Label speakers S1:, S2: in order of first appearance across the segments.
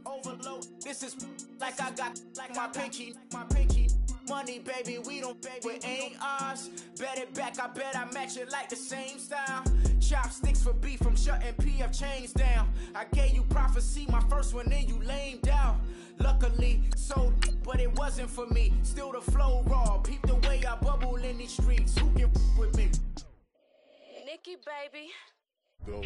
S1: overload. This is like I got like my pinky. Money, baby, we don't pay, it ain't ours. Bet it back, I bet I match it like the same style. Chopsticks for beef, I'm shutting PF chains down. I gave you prophecy, my first one, then you lamed out. Luckily, sold, but it wasn't for me. Still the flow raw, peep the way I bubble in these streets. Who can with me?
S2: Nikki, baby.
S3: Go.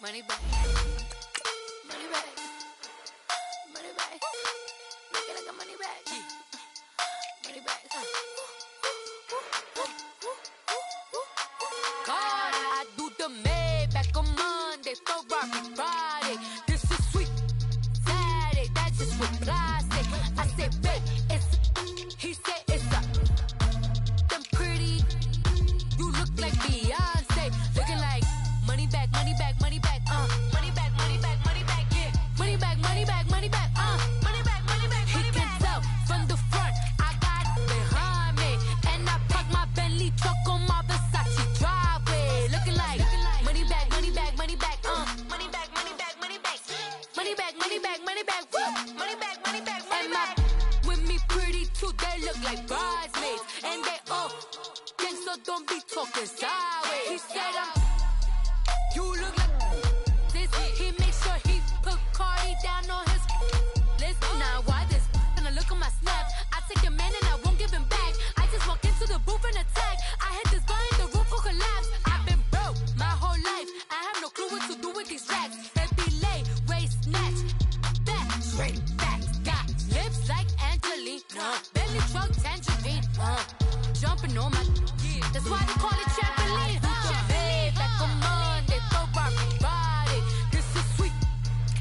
S2: Money back. Money back. Money back. Make it like a money back. Money back. God, I do the Maybach on Monday, Ferrari Friday. This is sweet Saturday, that's just with plastic. I said, babe, it's, he said it's a, them pretty, you look like Beyonce, looking like money back, money back, money back, money back, money back, money back, yeah, money back, money back, money back, money back, money back, he can tell from the front, I got it behind me, and I park my Bentley truck on my Versace driveway, looking like money back, money back, money back, money back, money back, money back, money back, money back, money back, woo, money back, money back, money back, with me pretty too, they look like bridesmaids, and they all gang, so don't be talking sideways. He said you look like this. He makes sure he put Cardi down on his list. Now why this? Gonna look at my snap. I take your man and I won't give him back. I just walk into the booth and attack. I hit this behind the roof will collapse. I've been broke my whole life. I have no clue what to do with these racks. Heavy lay, waist snatch, back, straight back. Got lips like Angelina, belly truck tangerine. Jumping on my, that's why they call it trampoline. Back on Monday, Ferrari Friday. This is sweet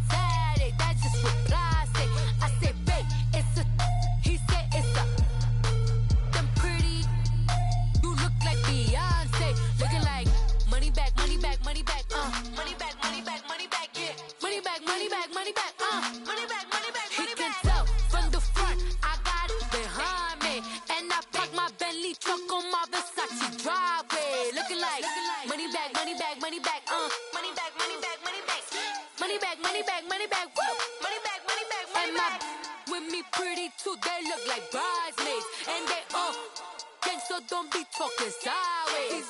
S2: Saturday, that's just with plastic. I said, babe, it's a, he said it's a, them pretty, you look like Beyonce, looking like money back, money back, money back, money back, money back, money back, yeah, money back, money back, money back, money back, money back, he can tell from the front, I got it behind me, and I park my Bentley truck on my Versace driveway, looking like money back, money back, money back, money back, money back, money back, money back, money back, money back, woo, money back, money back, money back, with me pretty too, they look like bridesmaids, and they all gang, so don't be talking sideways.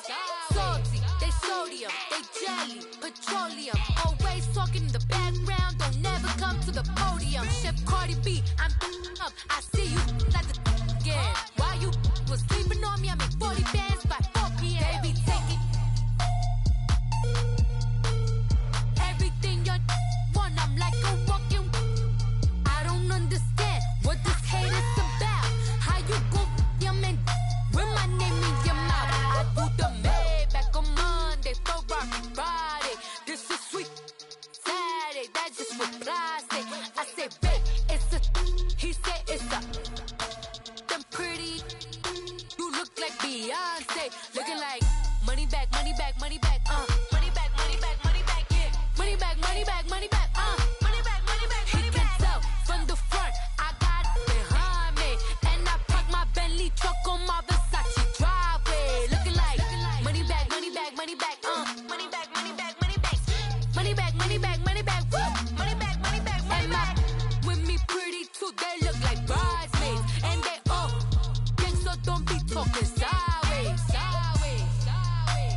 S2: Salty, they sodium, they jelly, petroleum, always talking in the background, don't never come to the podium. Chef Cardi B, I'm up, I see you like the again. Why you was sleeping on me? I make 40 bands by 4 p.m. They be taking everything you want. I'm like a walking. I don't understand what this hate is about. How you go your man with my name in your mouth? I do the Maybach on Monday, Ferrari Friday. This is sweet Saturday, that's just with plastic. I say, babe, it's a, he said it's a, them pretty, you look like Beyonce, looking like money back, money back, money back, money back, money back, money back, yeah, money back, money back, money back, money back, money back, money back. He can tell from the front, I got it behind me, and I park my Bentley truck on my Versace driveway, looking like money back, money back, money back, money back, money back, money back, money back, money back, money back, woo, money back, money back, money back. With me pretty too, they look like bridesmaids, and they all gang, so don't be talking sideways, sideways, sideways.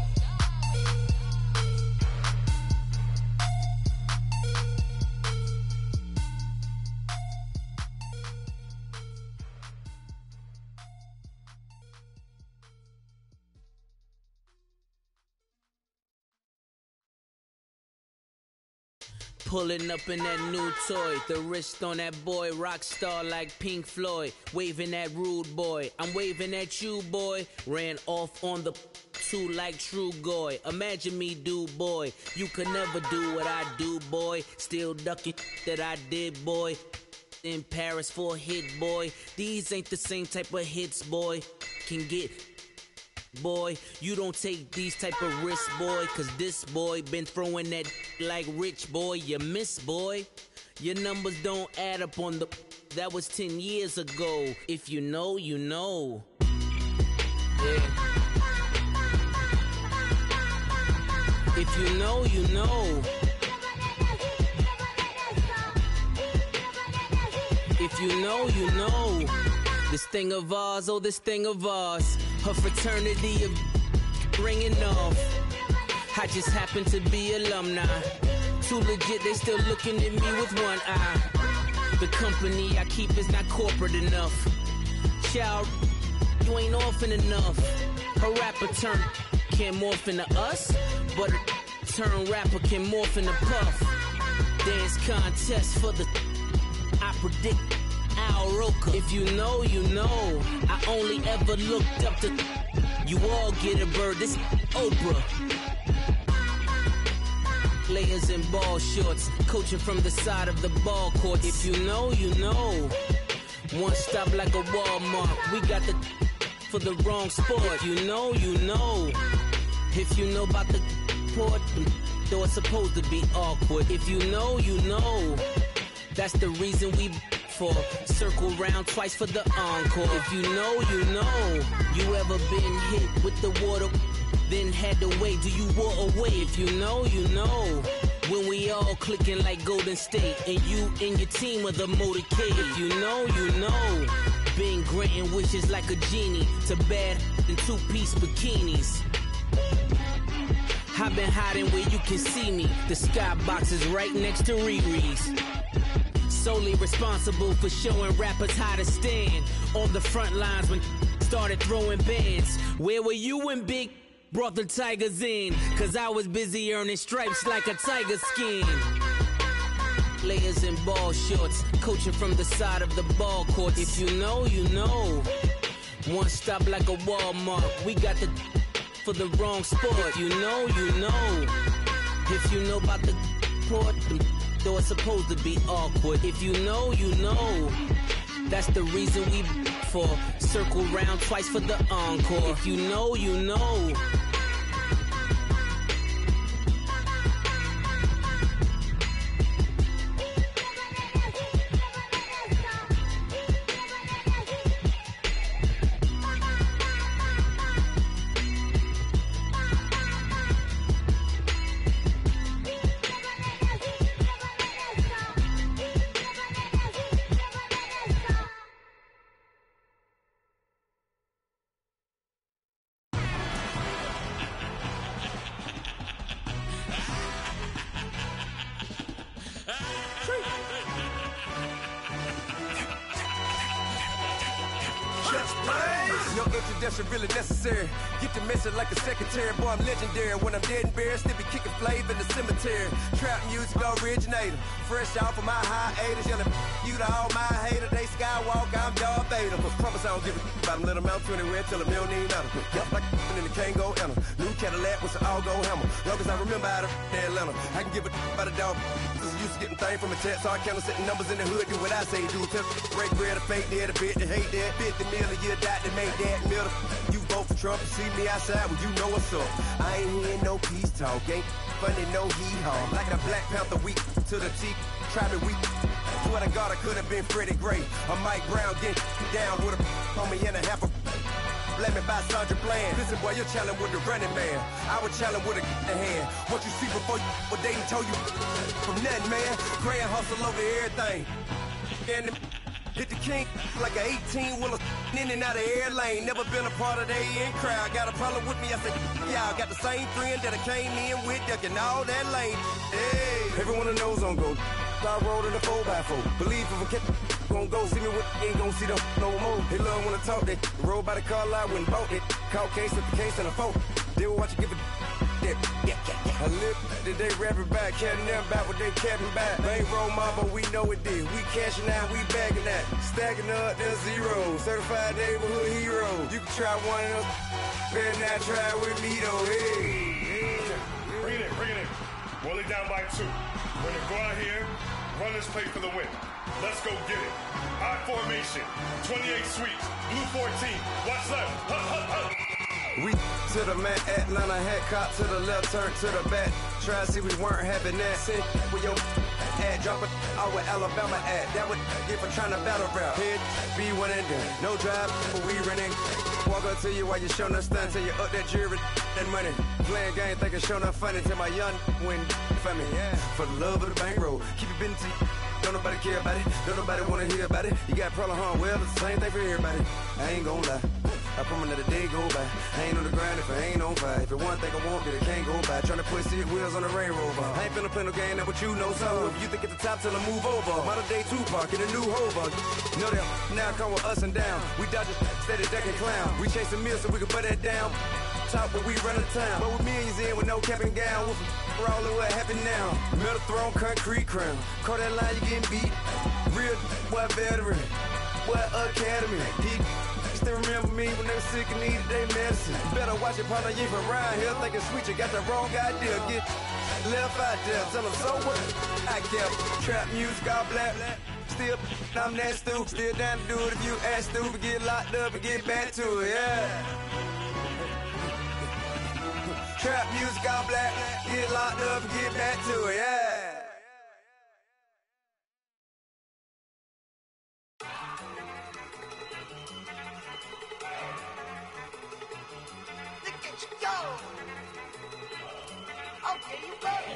S4: Pulling up in that new toy, the wrist on that boy, rock star like Pink Floyd, waving at rude boy, I'm waving at you boy, ran off on the two like True Goy, imagine me do boy, you could never do what I do boy, still ducking that I did boy, in Paris for a hit boy, these ain't the same type of hits boy, can get. Boy, you don't take these type of risks, boy, cause this boy been throwing that like rich, boy. You miss, boy. Your numbers don't add up on the. That was 10 years ago. If you know, you know. Yeah. If you know, you know. If you know, you know. This thing of ours, oh, this thing of ours. Her fraternity of ringing off. I just happen to be alumni. Too legit, they still looking at me with one eye. The company I keep is not corporate enough. Child, you ain't orphan enough. A rapper turn can't morph into us, but a turn rapper can morph into Puff. Dance contest for the I predict Al Roker. If you know, you know. I only ever looked up to you all get a bird. This Oprah. Layers in ball shorts, coaching from the side of the ball court. If you know, you know. One stop like a Walmart. We got the for the wrong sport. If you know, you know. If you know about the port, though it's supposed to be awkward. If you know, you know. That's the reason we for circle round twice for the encore. If you know, you know. You ever been hit with the water, then had to wait? Do you walk away? If you know, you know. When we all clicking like Golden State, and you and your team are the motorcade. If you know, you know. Been granting wishes like a genie to bad in two-piece bikinis. I've been hiding where you can see me. The skybox is right next to Riri's. Solely responsible for showing rappers how to stand on the front lines when started throwing bands. Where were you when Big brought the Tigers in? Cause I was busy earning stripes like a tiger skin. Layers in ball shorts, coaching from the side of the ball court. If you know, you know. One stop like a Walmart. We got the for the wrong sport. If you know, you know. If you know about the port, though it's supposed to be awkward. If you know, you know. That's the reason we for circle round twice for the encore. If you know, you know.
S3: Really necessary. Get the message like a secretary. Boy, I'm legendary. When I'm dead and buried, still be kicking flavor in the cemetery. Trap music originator. Fresh off of my hiatus. Yelling you to all my haters. They skywalk, I'm Darth Vader. Promise I don't give a about them. Let them out to anywhere till them don't need nothing. Yup, like and the can't go enter. New Cadillac with an all-gold hammer. Long as I remember out of Atlanta. I can give a about a dog. Used to getting things from a text, so I count setting numbers in the hood. Do what I say, do. Tell break bread, a fake dead, a bit to hate that. 50 million, you die to make that middle. You vote for Trump and see me outside, well, you know what's up. I ain't hearing no peace talk, ain't funny, no hee-haw. Like a Black Panther week to the teeth, try me weak. Swear to God, I could have been Freddie Gray. Or Mike Brown getting down with a homie and a half a. Let me buy Sandra Bland. Listen, boy, you're challenging with the running man. I would challenge with a hand. What you see before you, what they told you from nothing, man. Grand hustle over everything. And hit the king like an 18-wheeler in and out of air lane. Never been a part of the in crowd. Got a problem with me? I said, y'all got the same friend that I came in with, ducking all that lane. Hey, everyone knows on go. I rolled in a 4x4. Believe if a kid gon' go see me with ain't gon' see them no more. They love when I talk that. Roll by the car lot when bought it. Call case at the case and a phone. They will watch you give a that. I live that they rapping back, caring them back what they capping back. They ain't roll mama, we know it did. We cashing out, we bagging that. Stacking up, there's zero. Certified neighborhood hero. You can try one of those. Better not try with me though. Hey.
S5: Bring it in. Roll it down by 2. We're gonna go out here, run this play for the win. Let's go get it. I formation, 28 sweeps, blue 14, watch left,
S3: We to the man, Atlanta hat cop to the left, turn to the back. Try to see we weren't having that. Sit with your ad, drop it out with Alabama at. That would get for trying to battle rap. Head, be one and done. No drive, but we running. Walk up to you while you showing us stunts till you up that jury and money. Playing game, thinking showing up funny till my young win for me. Yeah. For the love of the bankroll, keep it busy. Don't nobody care about it, don't nobody wanna hear about it. You got problem, huh? Well, it's the same thing for everybody. I ain't gon' lie, I promise that a day go by. I ain't on the grind if I ain't on fire. If it one thing I want, then it can't go by. Tryna put seat wheels on the Range Rover. I ain't finna play no game, that what you know. So if you think at the top till I move over, model day Tupac in a new Hova. Know that now come with us and down. We dodge it, steady ducking clown. We chasing meals so we can put that down. Top, but we run the town. But with millions in with no cap and gown. We're all in what happened now. Metal throne, concrete crown. Call that line, you getting beat. Real, what veteran? What academy? He still remember me when they were sick and needed their medicine. Better watch it, partner, you from around here thinking sweet, you got the wrong idea. Get left out there, tell them so what? I kept trap music all black. Still, I'm that stupid. Still down to do it if you ask stupid. Get locked up and get back to it, yeah. Trap music all black. Get locked up and get back to it, yeah.
S1: Okay, you ready?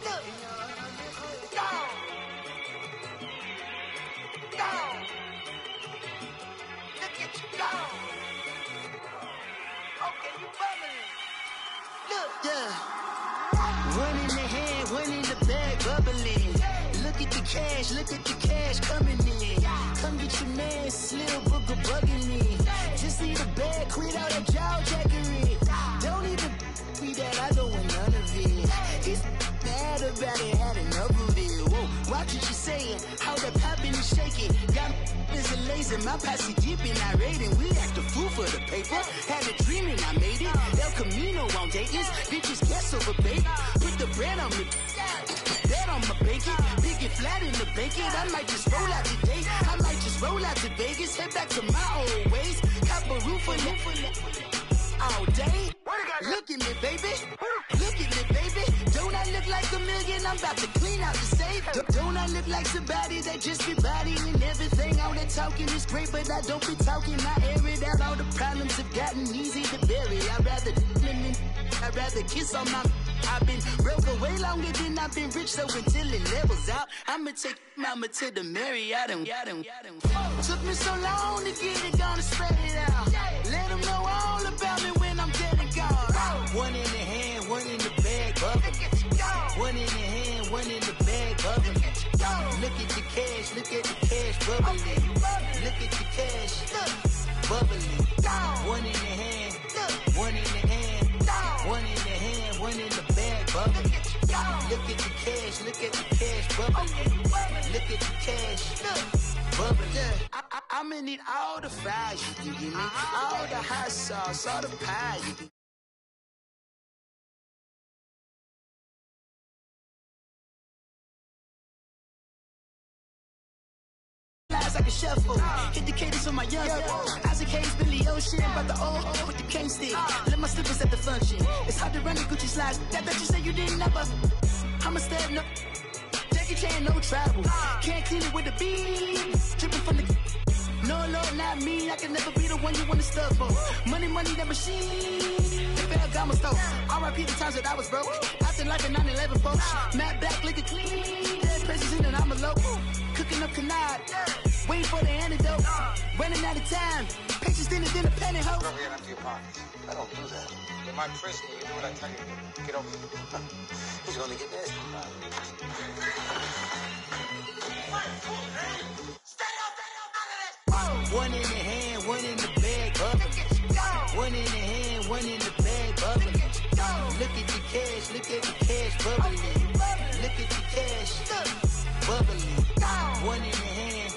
S1: Look. Go. Go. Look at you go. Okay, you bubbling. Look.
S6: Yeah. One in the hand, one in the bag, bubbling. Look at the cash coming in. Come get your man, Slim Booger bugging me. Just need a bag, quit all that jaw jackery. Don't even be that, I don't want none of it. He's mad about it, had enough of it. Whoa, watch what you saying, how that poppin' and shaking. Got is a lazy, my posse dipping, I raiding. We act a fool for the paper. Had a dream and I made it. El Camino on Dayton's, bitches guess over bait. Put the bread on me, that on my bacon. Big and flat in the bacon. I might just roll out today. I might just roll out to Vegas. Head back to my old ways. Cop a roof for all day. Look at me, baby. Look at me, baby. Don't I look like a million? I'm about to clean out the safe. Don't I look like somebody that just be bodying everything? All that talking is great, but I don't be talking. I air it out. All the problems have gotten easy to bury. I'd rather kiss on my. I've been broke way longer than I've been rich, so until it levels out, I'ma take mama to the Marriott and took me so long to get it, gonna spread it out. Let them know all about me when I'm dead and gone. One in the hand, one in the bag, bubbling. One in the hand, one in the bag, bubbling. Look at the cash, bubbling. Look at the cash, bubbling. One in the hand, one in the hand, one in the hand, one in the bag, bubbling. Look at the cash, bubbling. Look at the cash, bubbling. I'ma need all the fries you can give me, all the hot sauce, all the pie you can. Like a shuffle, hit the cadence on my young. Isaac Hayes, Billy Ocean, about the old with the cane stick. Let my slippers at the function. It's hard to run the Gucci slides. That bet you say you didn't never. I'ma step no. Jackie Chan, no travel. Can't clean it with the beat. Dripping from the. No, Lord, not me. I can never be the one you wanna stuff for. Money, that machine. The Ferragamo stove. R.I.P. the times that I was broke. Acting like a 9/11 folks. Matt back, looking clean. Dead president and I'm a local. Cooking up canard. Waiting for the antidote. Running out of time. Patience thinner than a penny hoe.
S7: Don't get empty your pockets. I don't do that. In my prison, you do what I tell you to. Get over here. He's gonna get nasty.
S1: Stay out of this.
S6: One in the hand, one in the bag, bubbling. One in the hand, one in the bag, bubbling. Look at the cash, bubbling. Look at the cash, bubbling. One in the hand,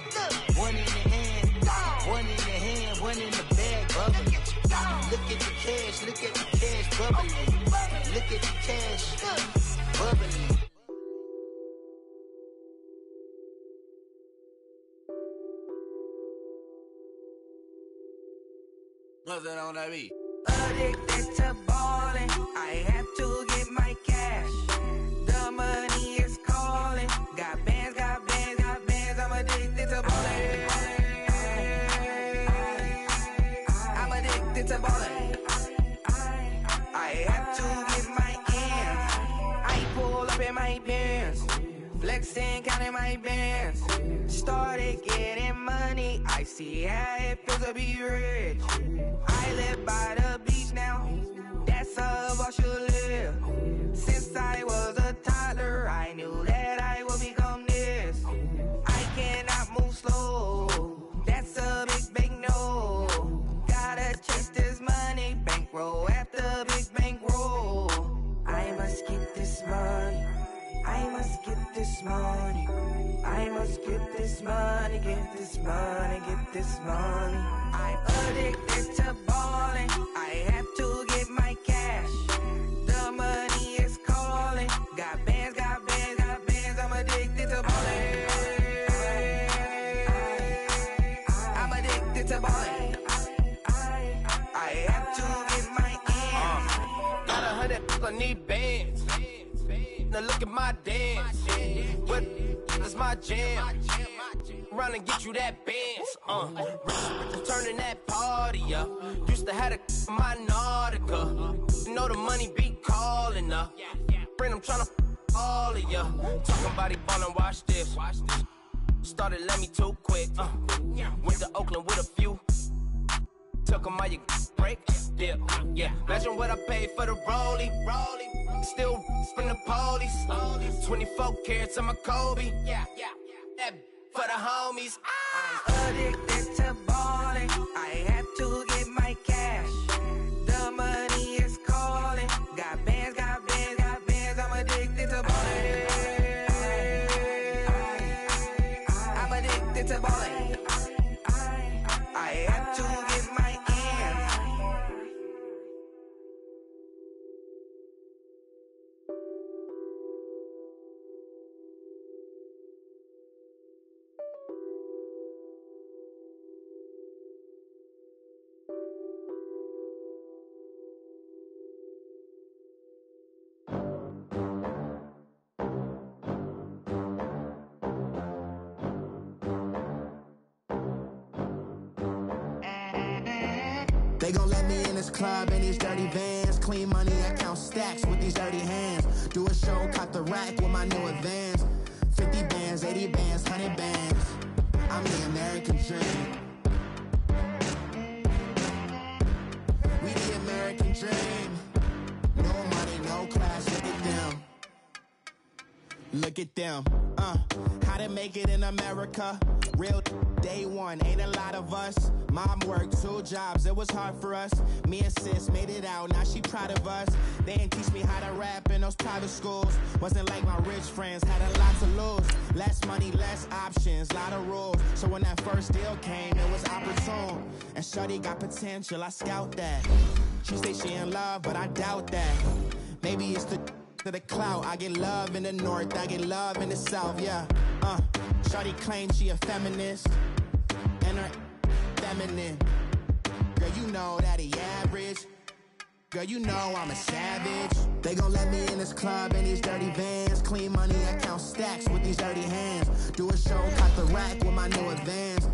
S6: one in the hand, one in the hand, one in the bag, bubbling. Look at the cash, bubbling. Look at the cash, bubbling.
S3: What's that on that beat?
S8: Addicted to ballin', I have to get my cash. The money is calling. Got bands, got bands, got bands. I'm addicted to ballin'. I'm addicted to ballin'. I have to get my ends. I pull up in my bands, flexing, counting my bands. Started getting money, I see how it feels to be rich. I live by the beach now, that's how I should live. Since I was a toddler, I knew that I would become this. I cannot move slow, that's a big no. Gotta chase this money, bankroll after big bankroll. I must get this money, I must get this money. I must get this money, get this money, get this money. I'm addicted to ballin', I have to get my cash. The money is calling. Got bands, got bands, got bands. I'm addicted to ballin'. I'm addicted to ballin'. I have to get my ends.
S3: Got 100, I need bands. Now look at my dance. What is my jam? Run and get you that bands. Turning that party up. Used to have a my Nautica. You know the money be calling up. Friend, I'm tryna all of ya. Talking about it ballin', watch this. Started let me too quick. Went to Oakland with a few. Took 'em all you break. Yeah. Imagine what I paid for the rollie. Still from the police. 24 carats on my Kobe. That for the homies.
S8: I'm addicted to ballin'. I have to get my cash. The money is calling. Got bands, got bands, got bands. I'm addicted to ballin'. I'm addicted to ballin'. I have to get my ends.
S9: They gon' let me in this club in these dirty vans. Clean money, I count stacks with these dirty hands. Do a show, caught the rack with my new advance. 50 bands, 80 bands, 100 bands. I'm the American dream. We the American dream. No money, no class, look at them. Look at them, how to make it in America. Real day one, ain't a lot of us. Mom worked 2 jobs, it was hard for us. Me and sis made it out, now she proud of us. They didn't teach me how to rap in those private schools. Wasn't like my rich friends, had a lot to lose. Less money, less options, lot of rules. So when that first deal came, it was opportune. And shorty got potential, I scout that. She say she in love, but I doubt that. Maybe it's to the clout. I get love in the north, I get love in the south, yeah. Shorty claims she a feminist, and her feminine. Girl, you know that he average. Girl, you know I'm a savage. They gon' let me in this club in these dirty vans. Clean money, I count stacks with these dirty hands. Do a show, caught the rack with my new advance.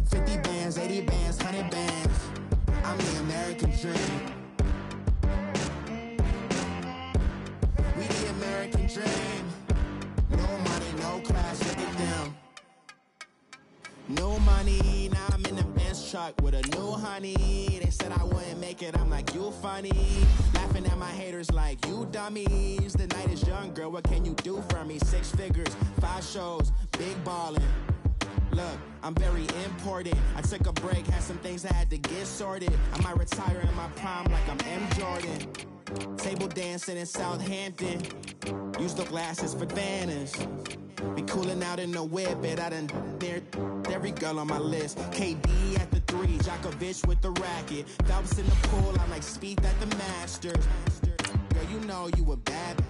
S9: 50 bands, 80 bands, 100 bands. I'm the American dream. We the American dream. No money, no class, look at them. No money, now I'm in the Benz truck with a new honey. They said I wouldn't make it, I'm like, you funny. Laughing at my haters like, you dummies. The night is young, girl, what can you do for me? 6 figures, 5 shows, big ballin'. Look, I'm very important. I took a break, had some things I had to get sorted. I might retire in my prime like I'm M. Jordan. Table dancing in Southampton. Use the glasses for Vannas. Be cooling out in the whip, but I done near every girl on my list. KD at the 3, Djokovic with the racket. Phelps in the pool, I'm like Speed at the Masters. Girl, you know you a bad.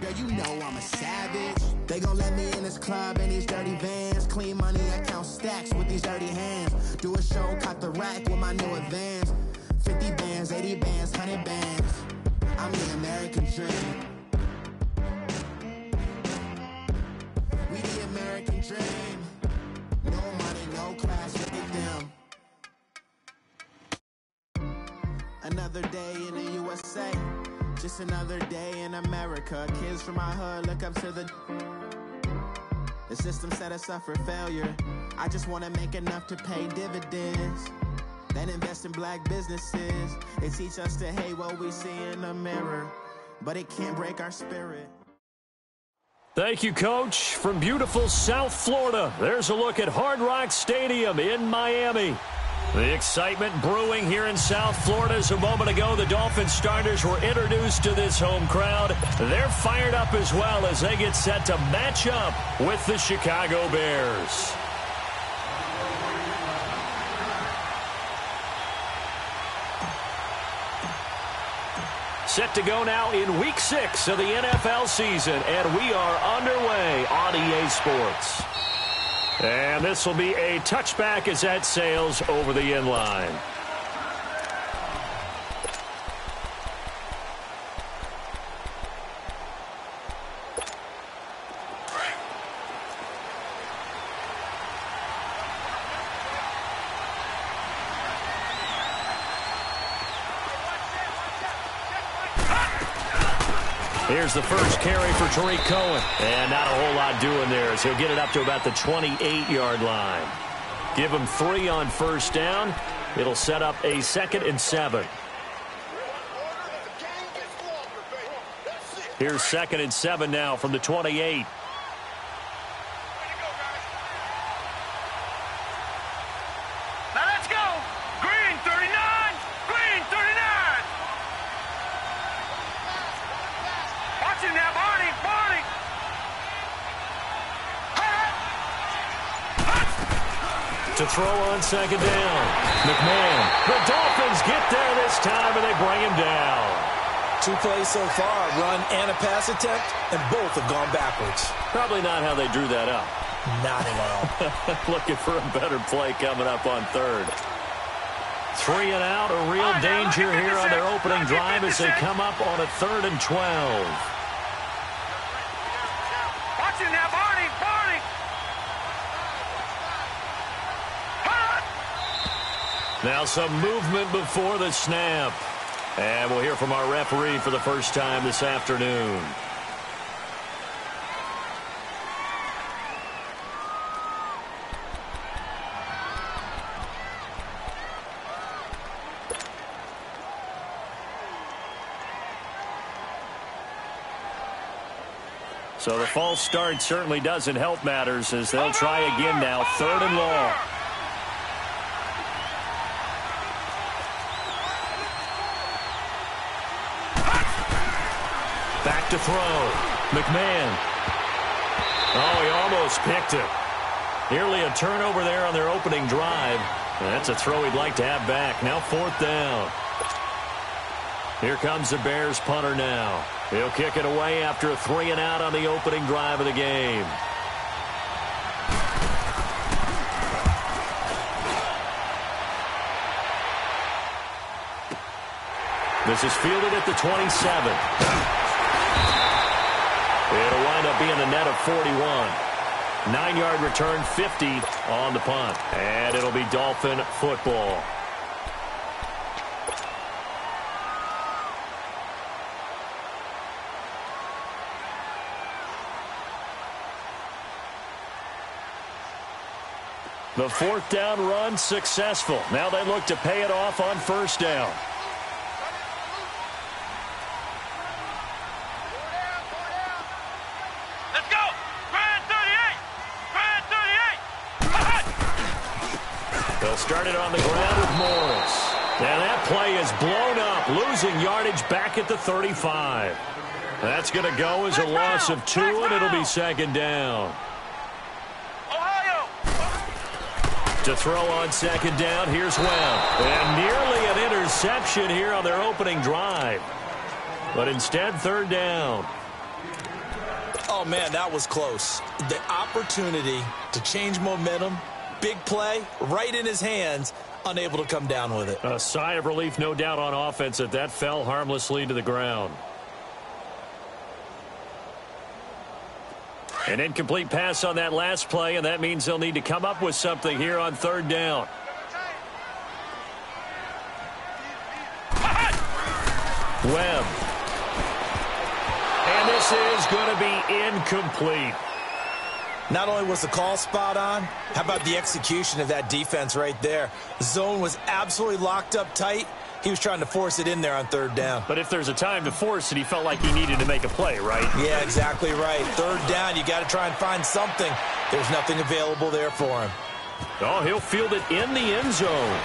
S9: Girl, you know I'm a savage. They gon' let me in this club in these dirty vans. Clean money, I count stacks with these dirty hands. Do a show, caught the rack with my new advance. 50 bands, 80 bands, 100 bands. I'm the American dream. We the American dream. No money, no class, look at them. Another day in the USA. Just another day in America. Kids from my hood look up to the system set us up for failure. I just want to make enough to pay dividends. Then invest in black businesses. They teach us to hate what we see in the mirror, but it can't break our spirit.
S10: Thank you, Coach. From beautiful South Florida, there's a look at Hard Rock Stadium in Miami. The excitement brewing here in South Florida as a moment ago the Dolphins starters were introduced to this home crowd. They're fired up as well as they get set to match up with the Chicago Bears. Set to go now in Week 6 of the NFL season, and we are underway on EA Sports. And this will be a touchback as that sails over the end line. Here's the first carry for Tariq Cohen. And not a whole lot doing there as he'll get it up to about the 28-yard line. Give him 3 on first down. It'll set up a 2nd and 7. Here's 2nd and 7 now from the 28. To throw on 2nd down. McMahon. The Dolphins get there this time, and they bring him down.
S11: 2 plays so far, run and a pass attempt, and both have gone backwards.
S10: Probably not how they drew that up.
S11: Not at all.
S10: Looking for a better play coming up on 3rd. 3 and out, a real danger here on their opening drive as they come up on a 3rd and 12.
S12: Watch it now, Barney.
S10: Now some movement before the snap. And we'll hear from our referee for the first time this afternoon. So the false start certainly doesn't help matters as they'll try again now, 3rd and long. Back to throw. McMahon. Oh, he almost picked it. Nearly a turnover there on their opening drive. That's a throw he'd like to have back. Now 4th down. Here comes the Bears punter now. He'll kick it away after a 3 and out on the opening drive of the game. This is fielded at the 27. It'll wind up being a net of 41. 9-yard return, 50 on the punt. And it'll be Dolphin football. The 4th down run successful. Now they look to pay it off on 1st down.
S12: Let's go! Grand 38!
S10: They'll start it on the ground with Morris. And that play is blown up, losing yardage back at the 35. That's going to go as a loss of 2, and it'll be 2nd down. To throw on 2nd down, here's Webb. And nearly an interception here on their opening drive. But instead, 3rd down.
S11: Oh, man, that was close. The opportunity to change momentum, big play, right in his hands, unable to come down with it.
S10: A sigh of relief, no doubt, on offense that fell harmlessly to the ground. An incomplete pass on that last play, and that means they'll need to come up with something here on third down. Webb. And this is going to be incomplete.
S11: Not only was the call spot on, how about the execution of that defense right there? The zone was absolutely locked up tight. He was trying to force it in there on third down.
S10: But if there's a time to force it, he felt like he needed to make a play, right?
S11: Yeah, exactly right. Third down, you got to try and find something. There's nothing available there for him.
S10: Oh, he'll field it in the end zone.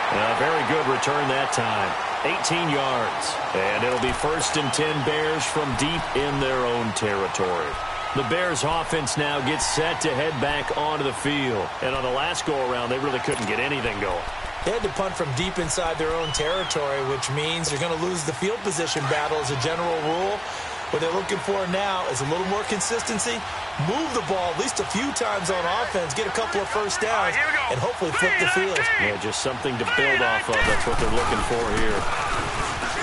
S10: A very good return that time. 18 yards. And it'll be 1st and 10 Bears from deep in their own territory. The Bears offense now gets set to head back onto the field. And on the last go-around, they really couldn't get anything going.
S11: They had to punt from deep inside their own territory, which means you're going to lose the field position battle as a general rule. What they're looking for now is a little more consistency, move the ball at least a few times on offense, get a couple of first downs, and hopefully flip the field.
S10: Yeah, just something to build off of. That's what they're looking for here.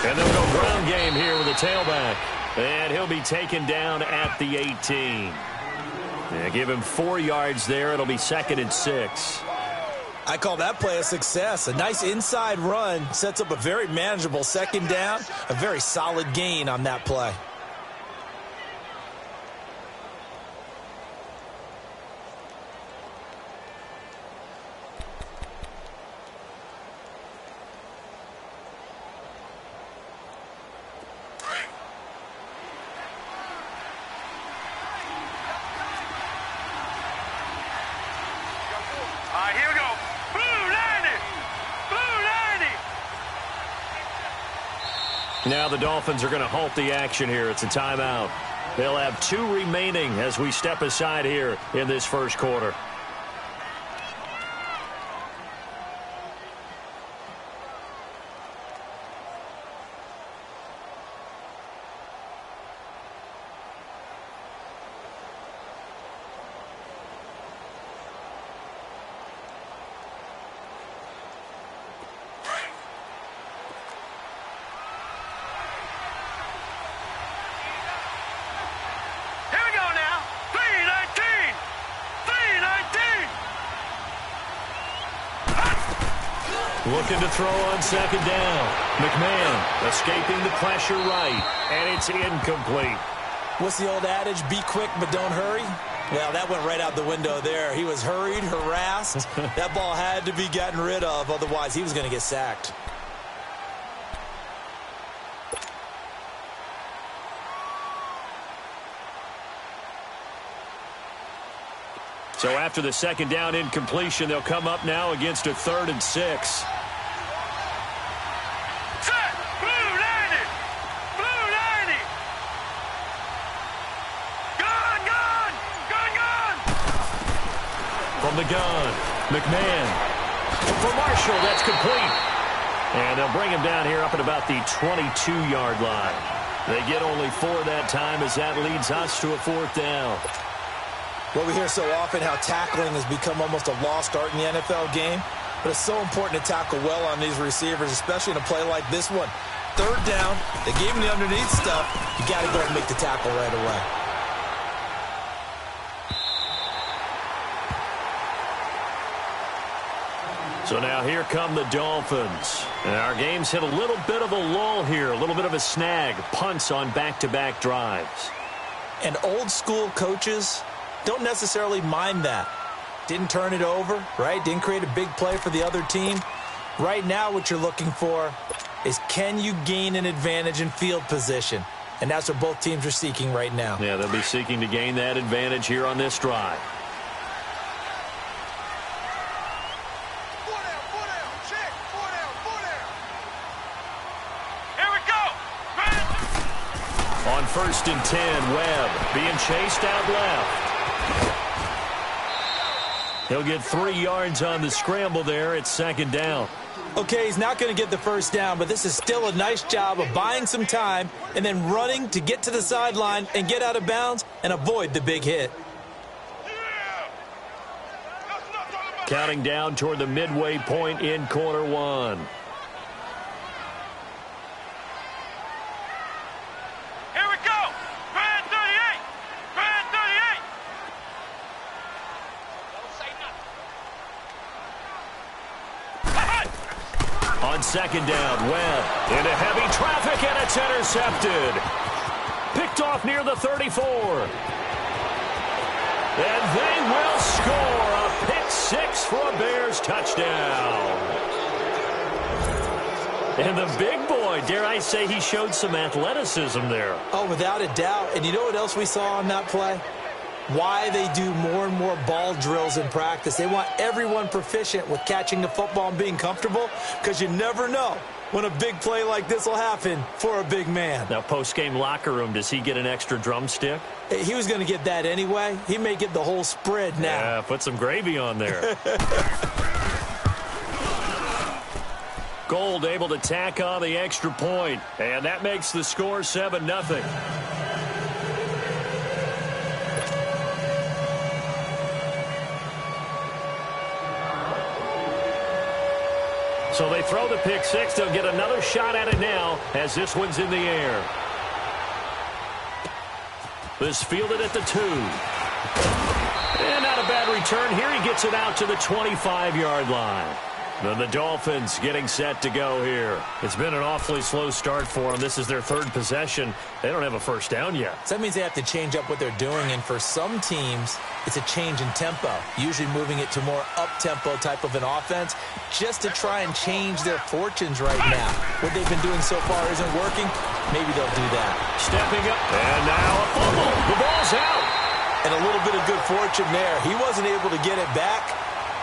S10: And they'll go ground game here with a tailback. And he'll be taken down at the 18. Yeah, give him 4 yards there. It'll be 2nd and 6.
S11: I call that play a success. A nice inside run sets up a very manageable 2nd down, a very solid gain on that play.
S12: Here we go. Blue 90. Blue 90.
S10: Now the Dolphins are going to halt the action here. It's a timeout. They'll have 2 remaining as we step aside here in this first quarter. Looking to throw on 2nd down. McMahon escaping the pressure right, and it's incomplete.
S11: What's the old adage? Be quick, but don't hurry. Well, that went right out the window there. He was hurried, harassed. That ball had to be gotten rid of, otherwise he was going to get sacked.
S10: So after the 2nd down incompletion, they'll come up now against a 3rd and 6. From the gun, McMahon. For Marshall, that's complete. And they'll bring him down here up at about the 22-yard line. They get only 4 that time as that leads us to a 4th down.
S11: Well, we hear so often how tackling has become almost a lost art in the NFL game. But it's so important to tackle well on these receivers, especially in a play like this one. 3rd down, they gave him the underneath stuff. You got to go and make the tackle right away.
S10: So now here come the Dolphins. And our game's hit a little bit of a lull here, a little bit of a snag. Punts on back-to-back drives.
S11: And old school coaches don't necessarily mind that. Didn't turn it over, right? Didn't create a big play for the other team. Right now what you're looking for is, can you gain an advantage in field position? And that's what both teams are seeking right now.
S10: Yeah, they'll be seeking to gain that advantage here on this drive. On 1st and 10, Webb being chased out left. He'll get 3 yards on the scramble there at 2nd down.
S11: Okay, he's not going to get the first down, but this is still a nice job of buying some time and then running to get to the sideline and get out of bounds and avoid the big hit.
S10: Counting down toward the midway point in quarter one.
S12: Here we go. Brand 38. Brand 38. Don't say nothing.
S10: On second down, Webb into heavy traffic, and it's intercepted. Picked off near the 34. And they will score a pick six for a Bears touchdown. And the big boy, dare I say, he showed some athleticism there.
S11: Oh, without a doubt. And you know what else we saw on that play? Why they do more and more ball drills in practice. They want everyone proficient with catching the football and being comfortable, because you never know when a big play like this will happen for a big man.
S10: Now, post-game locker room, does he get an extra drumstick?
S11: He was going to get that anyway. He may get the whole spread now.
S10: Yeah, put some gravy on there. Gold able to tack on the extra point, and that makes the score 7-0. So they throw the pick six. They'll get another shot at it now as this one's in the air. This fielded at the 2. And not a bad return here. He gets it out to the 25-yard line. Then the Dolphins getting set to go here. It's been an awfully slow start for them. This is their third possession. They don't have a first down yet.
S11: So that means they have to change up what they're doing, and for some teams, it's a change in tempo, usually moving it to more up-tempo type of an offense just to try and change their fortunes right now. What they've been doing so far isn't working. Maybe they'll do that.
S10: Stepping up, and now a fumble. The ball's out.
S11: And a little bit of good fortune there. He wasn't able to get it back,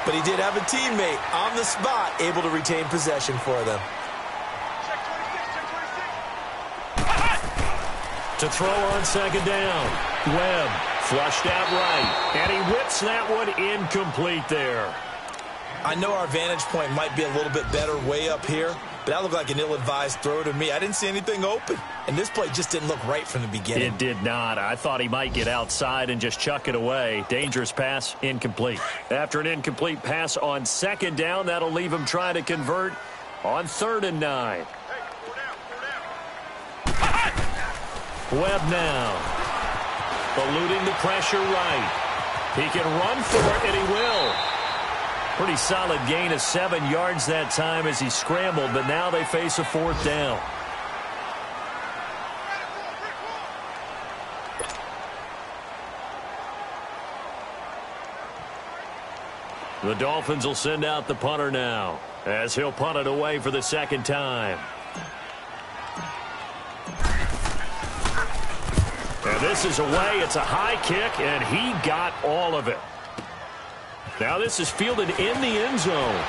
S11: but he did have a teammate on the spot able to retain possession for them.
S10: To throw on second down. Webb flushed out right, and he whips that one incomplete there.
S11: I know our vantage point might be a little bit better way up here, but that looked like an ill-advised throw to me. I didn't see anything open, and this play just didn't look right from the beginning.
S10: It did not. I thought he might get outside and just chuck it away. Dangerous pass, incomplete. After an incomplete pass on second down, that'll leave him trying to convert on 3rd and 9. Webb now, eluding the pressure right. He can run for it, and he will. Pretty solid gain of 7 yards that time as he scrambled, but now they face a 4th down. The Dolphins will send out the punter now as he'll punt it away for the second time. And this is away. It's a high kick, and he got all of it. Now this is fielded in the end zone.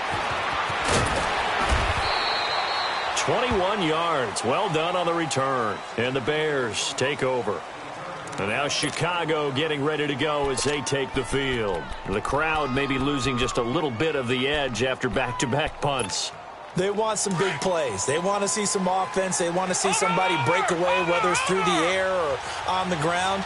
S10: 21 yards. Well done on the return. And the Bears take over. And now Chicago getting ready to go as they take the field. The crowd may be losing just a little bit of the edge after back-to-back punts.
S11: They want some big plays. They want to see some offense. They want to see somebody break away, whether it's through the air or on the ground.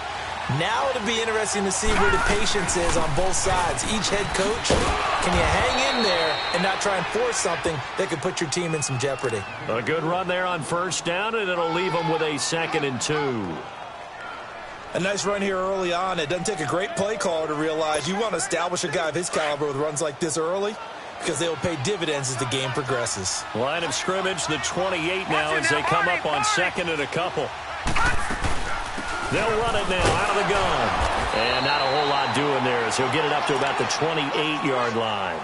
S11: Now it'll be interesting to see where the patience is on both sides. Each head coach, can you hang in there and not try and force something that could put your team in some jeopardy?
S10: A good run there on first down, and it'll leave them with a 2nd and 2.
S11: A nice run here early on. It doesn't take a great play caller to realize you want to establish a guy of his caliber with runs like this early, because they will pay dividends as the game progresses.
S10: Line of scrimmage, the 28 now as they come up on 2nd and a couple. They'll run it now out of the gun. And not a whole lot doing there as he'll get it up to about the 28-yard line.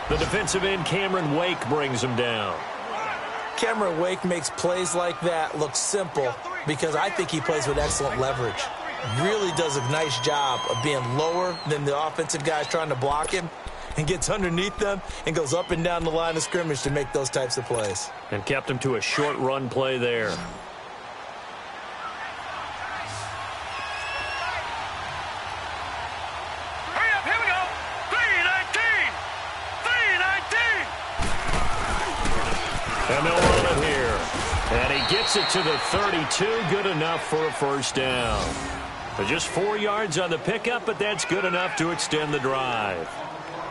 S10: The defensive end, Cameron Wake, brings him down.
S11: Cameron Wake makes plays like that look simple because I think he plays with excellent leverage. Really does a nice job of being lower than the offensive guys trying to block him, and gets underneath them and goes up and down the line of scrimmage to make those types of plays.
S10: And kept him to a short run play there.
S12: Hurry up, here we go. 3:19. 3:19.
S10: And they'll run it here. And he gets it to the 32. Good enough for a first down. Just 4 yards on the pickup, but that's good enough to extend the drive.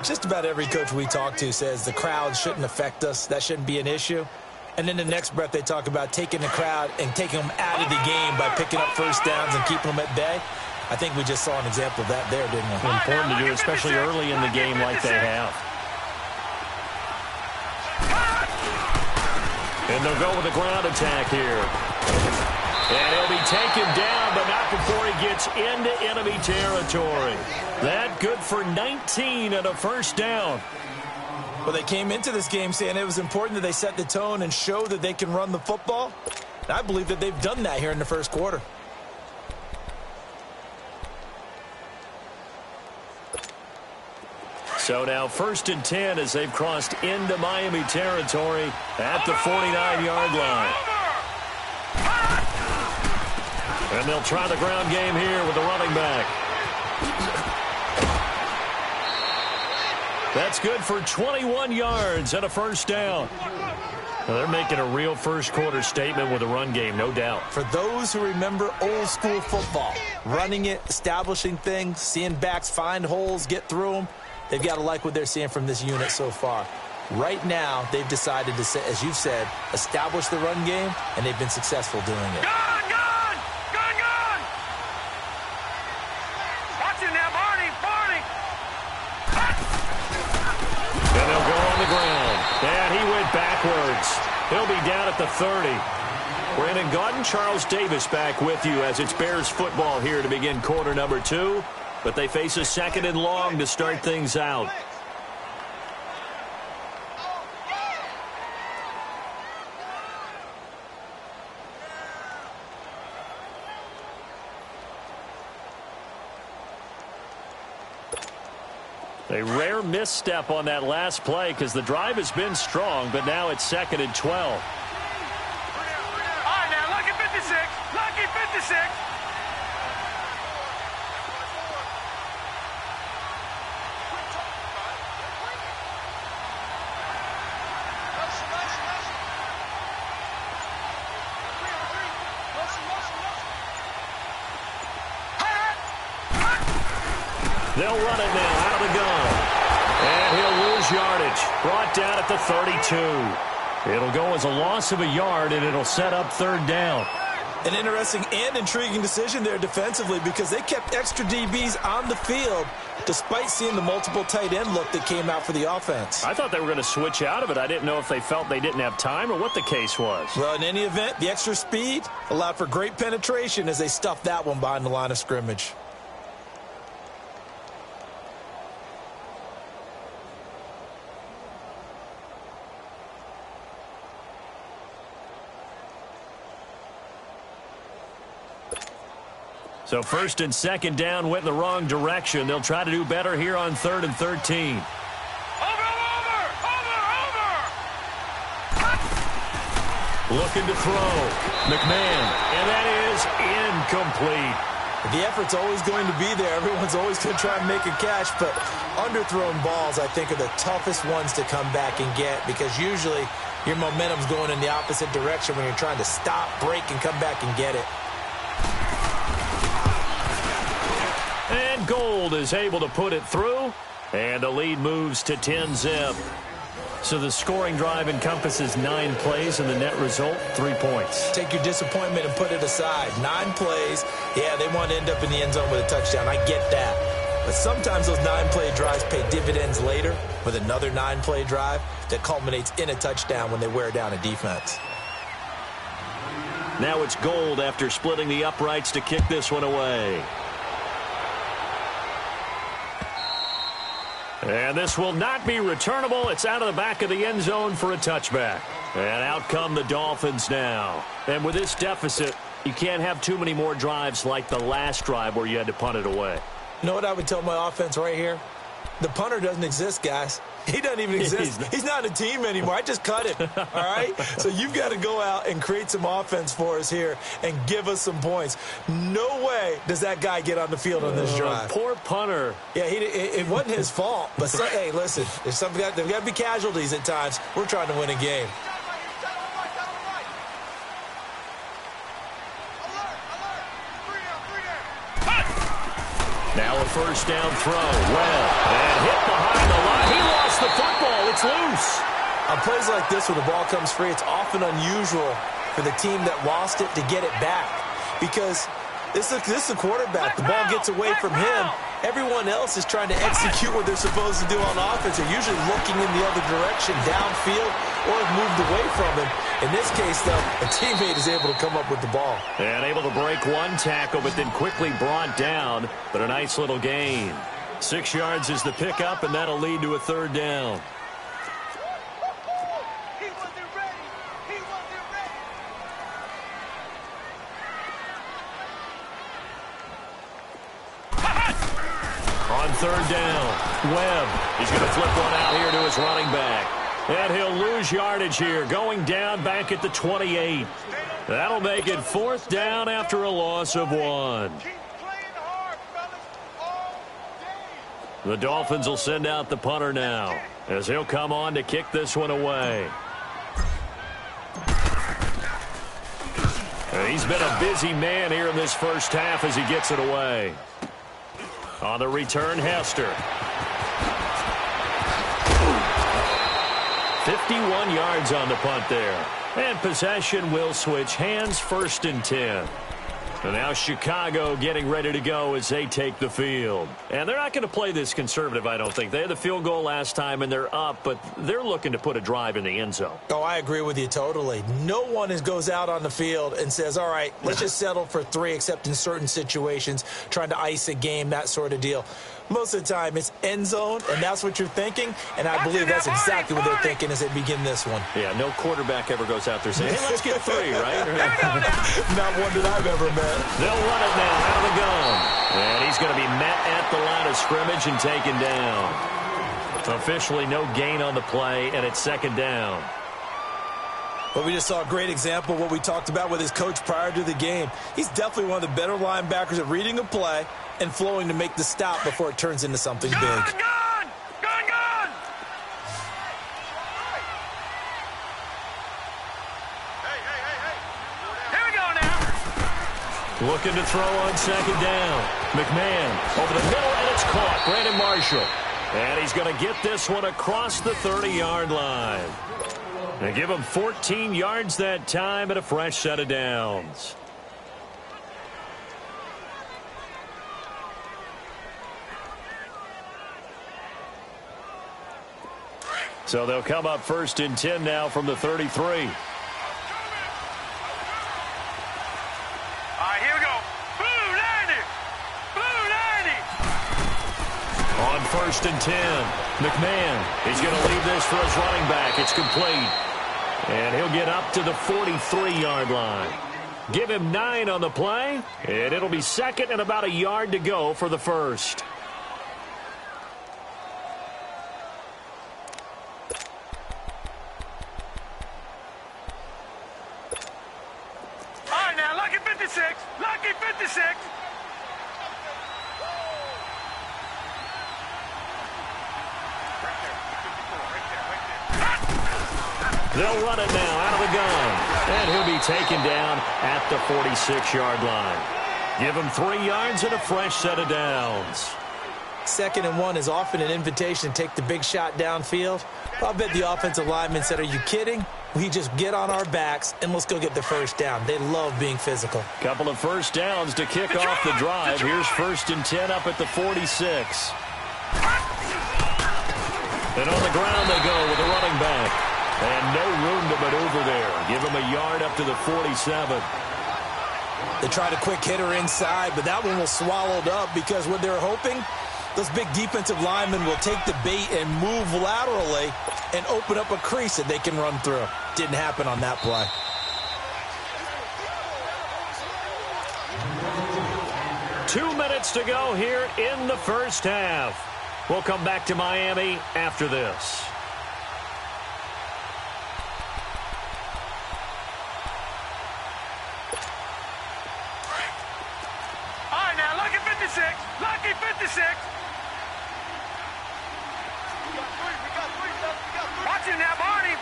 S11: Just about every coach we talk to says the crowd shouldn't affect us. That shouldn't be an issue. And then the next breath they talk about taking the crowd and taking them out of the game by picking up first downs and keeping them at bay. I think we just saw an example of that there, didn't we?
S10: Important to do, especially early in the game like they have. And they'll go with a ground attack here. And he'll be taken down, but not before he gets into enemy territory. That good for 19 and a first down.
S11: Well, they came into this game saying it was important that they set the tone and show that they can run the football. And I believe that they've done that here in the first quarter.
S10: So now 1st and 10 as they've crossed into Miami territory at the 49-yard line. And they'll try the ground game here with the running back. That's good for 21 yards and a first down. Now they're making a real first quarter statement with a run game, no doubt.
S11: For those who remember old school football, running it, establishing things, seeing backs find holes, get through them, they've got to like what they're seeing from this unit so far. Right now, they've decided to, as you've said, establish the run game, and they've been successful doing it.
S12: Watch it now, Barney.
S10: And they'll go on the ground. And he went backwards. He'll be down at the 30. Brandon Gaudin, Charles Davis back with you as it's Bears football here to begin quarter number 2. But they face a 2nd and long to start things out. A rare misstep on that last play because the drive has been strong, but now it's 2nd and 12.
S12: All right, now, lucky 56. Lucky 56.
S10: They'll run it now out of the gun. And he'll lose yardage. Brought down at the 32. It'll go as a loss of a yard, and it'll set up 3rd down.
S11: An interesting and intriguing decision there defensively because they kept extra DBs on the field despite seeing the multiple tight end look that came out for the offense.
S10: I thought they were going to switch out of it. I didn't know if they felt they didn't have time or what the case was.
S11: Well, in any event, the extra speed allowed for great penetration as they stuffed that one behind the line of scrimmage.
S10: So 1st and 2nd down went in the wrong direction. They'll try to do better here on 3rd and 13.
S12: Over!
S10: Looking to throw. McMahon. And that is incomplete.
S11: The effort's always going to be there. Everyone's always going to try and make a catch, but underthrown balls, I think, are the toughest ones to come back and get because usually your momentum's going in the opposite direction when you're trying to stop, break, and come back and get it.
S10: And Gold is able to put it through, and the lead moves to 10-zip. So the scoring drive encompasses 9 plays, and the net result, 3 points.
S11: Take your disappointment and put it aside. 9 plays. Yeah, they want to end up in the end zone with a touchdown. I get that. But sometimes those 9-play drives pay dividends later with another 9-play drive that culminates in a touchdown when they wear down a defense.
S10: Now it's Gold after splitting the uprights to kick this one away. And this will not be returnable. It's out of the back of the end zone for a touchback. And out come the Dolphins now. And with this deficit, you can't have too many more drives like the last drive where you had to punt it away.
S11: You know what I would tell my offense right here? The punter doesn't exist, guys. He doesn't even exist. He's not a team anymore. I just cut him, all right? So you've got to go out and create some offense for us here and give us some points. No way does that guy get on the field on this drive.
S10: Poor punter.
S11: Yeah, it wasn't his fault. But, hey, listen, there's got to be casualties at times. We're trying to win a game.
S10: first down throw. Well, and hit behind the line. He lost the football. It's loose.
S11: On plays like this where the ball comes free, it's often unusual for the team that lost it to get it back. Because this is the quarterback. The ball gets away from him. Everyone else is trying to execute what they're supposed to do on offense. They're usually looking in the other direction, downfield, or have moved away from him. In this case, though, a teammate is able to come up with the ball.
S10: And able to break one tackle, but then quickly brought down. But a nice little gain. 6 yards is the pickup, and that'll lead to a third down. On third down, Webb. He's going to flip one out here to his running back. And he'll lose yardage here, going down back at the 28. That'll make it fourth down after a loss of 1. The Dolphins will send out the punter now, as he'll come on to kick this one away. And he's been a busy man here in this first half as he gets it away. On the return, Hester. 51 yards on the punt there. And possession will switch hands, 1st and 10. And now Chicago getting ready to go as they take the field. And they're not going to play this conservative, I don't think. They had the field goal last time, and they're up, but they're looking to put a drive in the end zone.
S11: Oh, I agree with you totally. No one goes out on the field and says, all right, let's just settle for 3, except in certain situations, trying to ice a game, that sort of deal. Most of the time, it's end zone, and that's what you're thinking, and I believe that's exactly what they're thinking as they begin this one.
S10: Yeah, no quarterback ever goes out there saying, hey, let's get 3, right?
S11: Not one that I've ever met.
S10: They'll run it now out of the gun. And he's going to be met at the line of scrimmage and taken down. Officially no gain on the play, and it's 2nd down.
S11: But we just saw a great example of what we talked about with his coach prior to the game. He's definitely one of the better linebackers at reading a play and flowing to make the stop before it turns into something big.
S12: Gun! Hey. Here we go now.
S10: Looking to throw on 2nd down. McMahon over the middle, and it's caught. Brandon Marshall. And he's going to get this one across the 30-yard line. They give him 14 yards that time and a fresh set of downs. So they'll come up 1st and 10 now from the 33.
S12: All right, here we go. Blue 90.
S10: On 1st and 10, McMahon, he's going to leave this for his running back. It's complete. And he'll get up to the 43-yard line. Give him 9 on the play, and it'll be 2nd and about a yard to go for the first.
S12: All right, now, lucky 56. Lucky 56.
S10: They'll run it now out of the gun. And he'll be taken down at the 46-yard line. Give him 3 yards and a fresh set of downs.
S11: 2nd and 1 is often an invitation to take the big shot downfield. I'll bet the offensive lineman said, are you kidding? We just get on our backs and let's go get the first down. They love being physical.
S10: Couple of first downs to kick off the drive. Here's 1st and 10 up at the 46. And on the ground they go with a running back. And no room to maneuver there. Give him a yard up to the 47.
S11: They tried a quick hitter inside, but that one was swallowed up because what they're hoping, those big defensive linemen will take the bait and move laterally and open up a crease that they can run through. Didn't happen on that play.
S10: Two minutes to go here in the first half. We'll come back to Miami after this.
S12: All right, now, lucky 56. Lucky 56. Watch it now, Barney.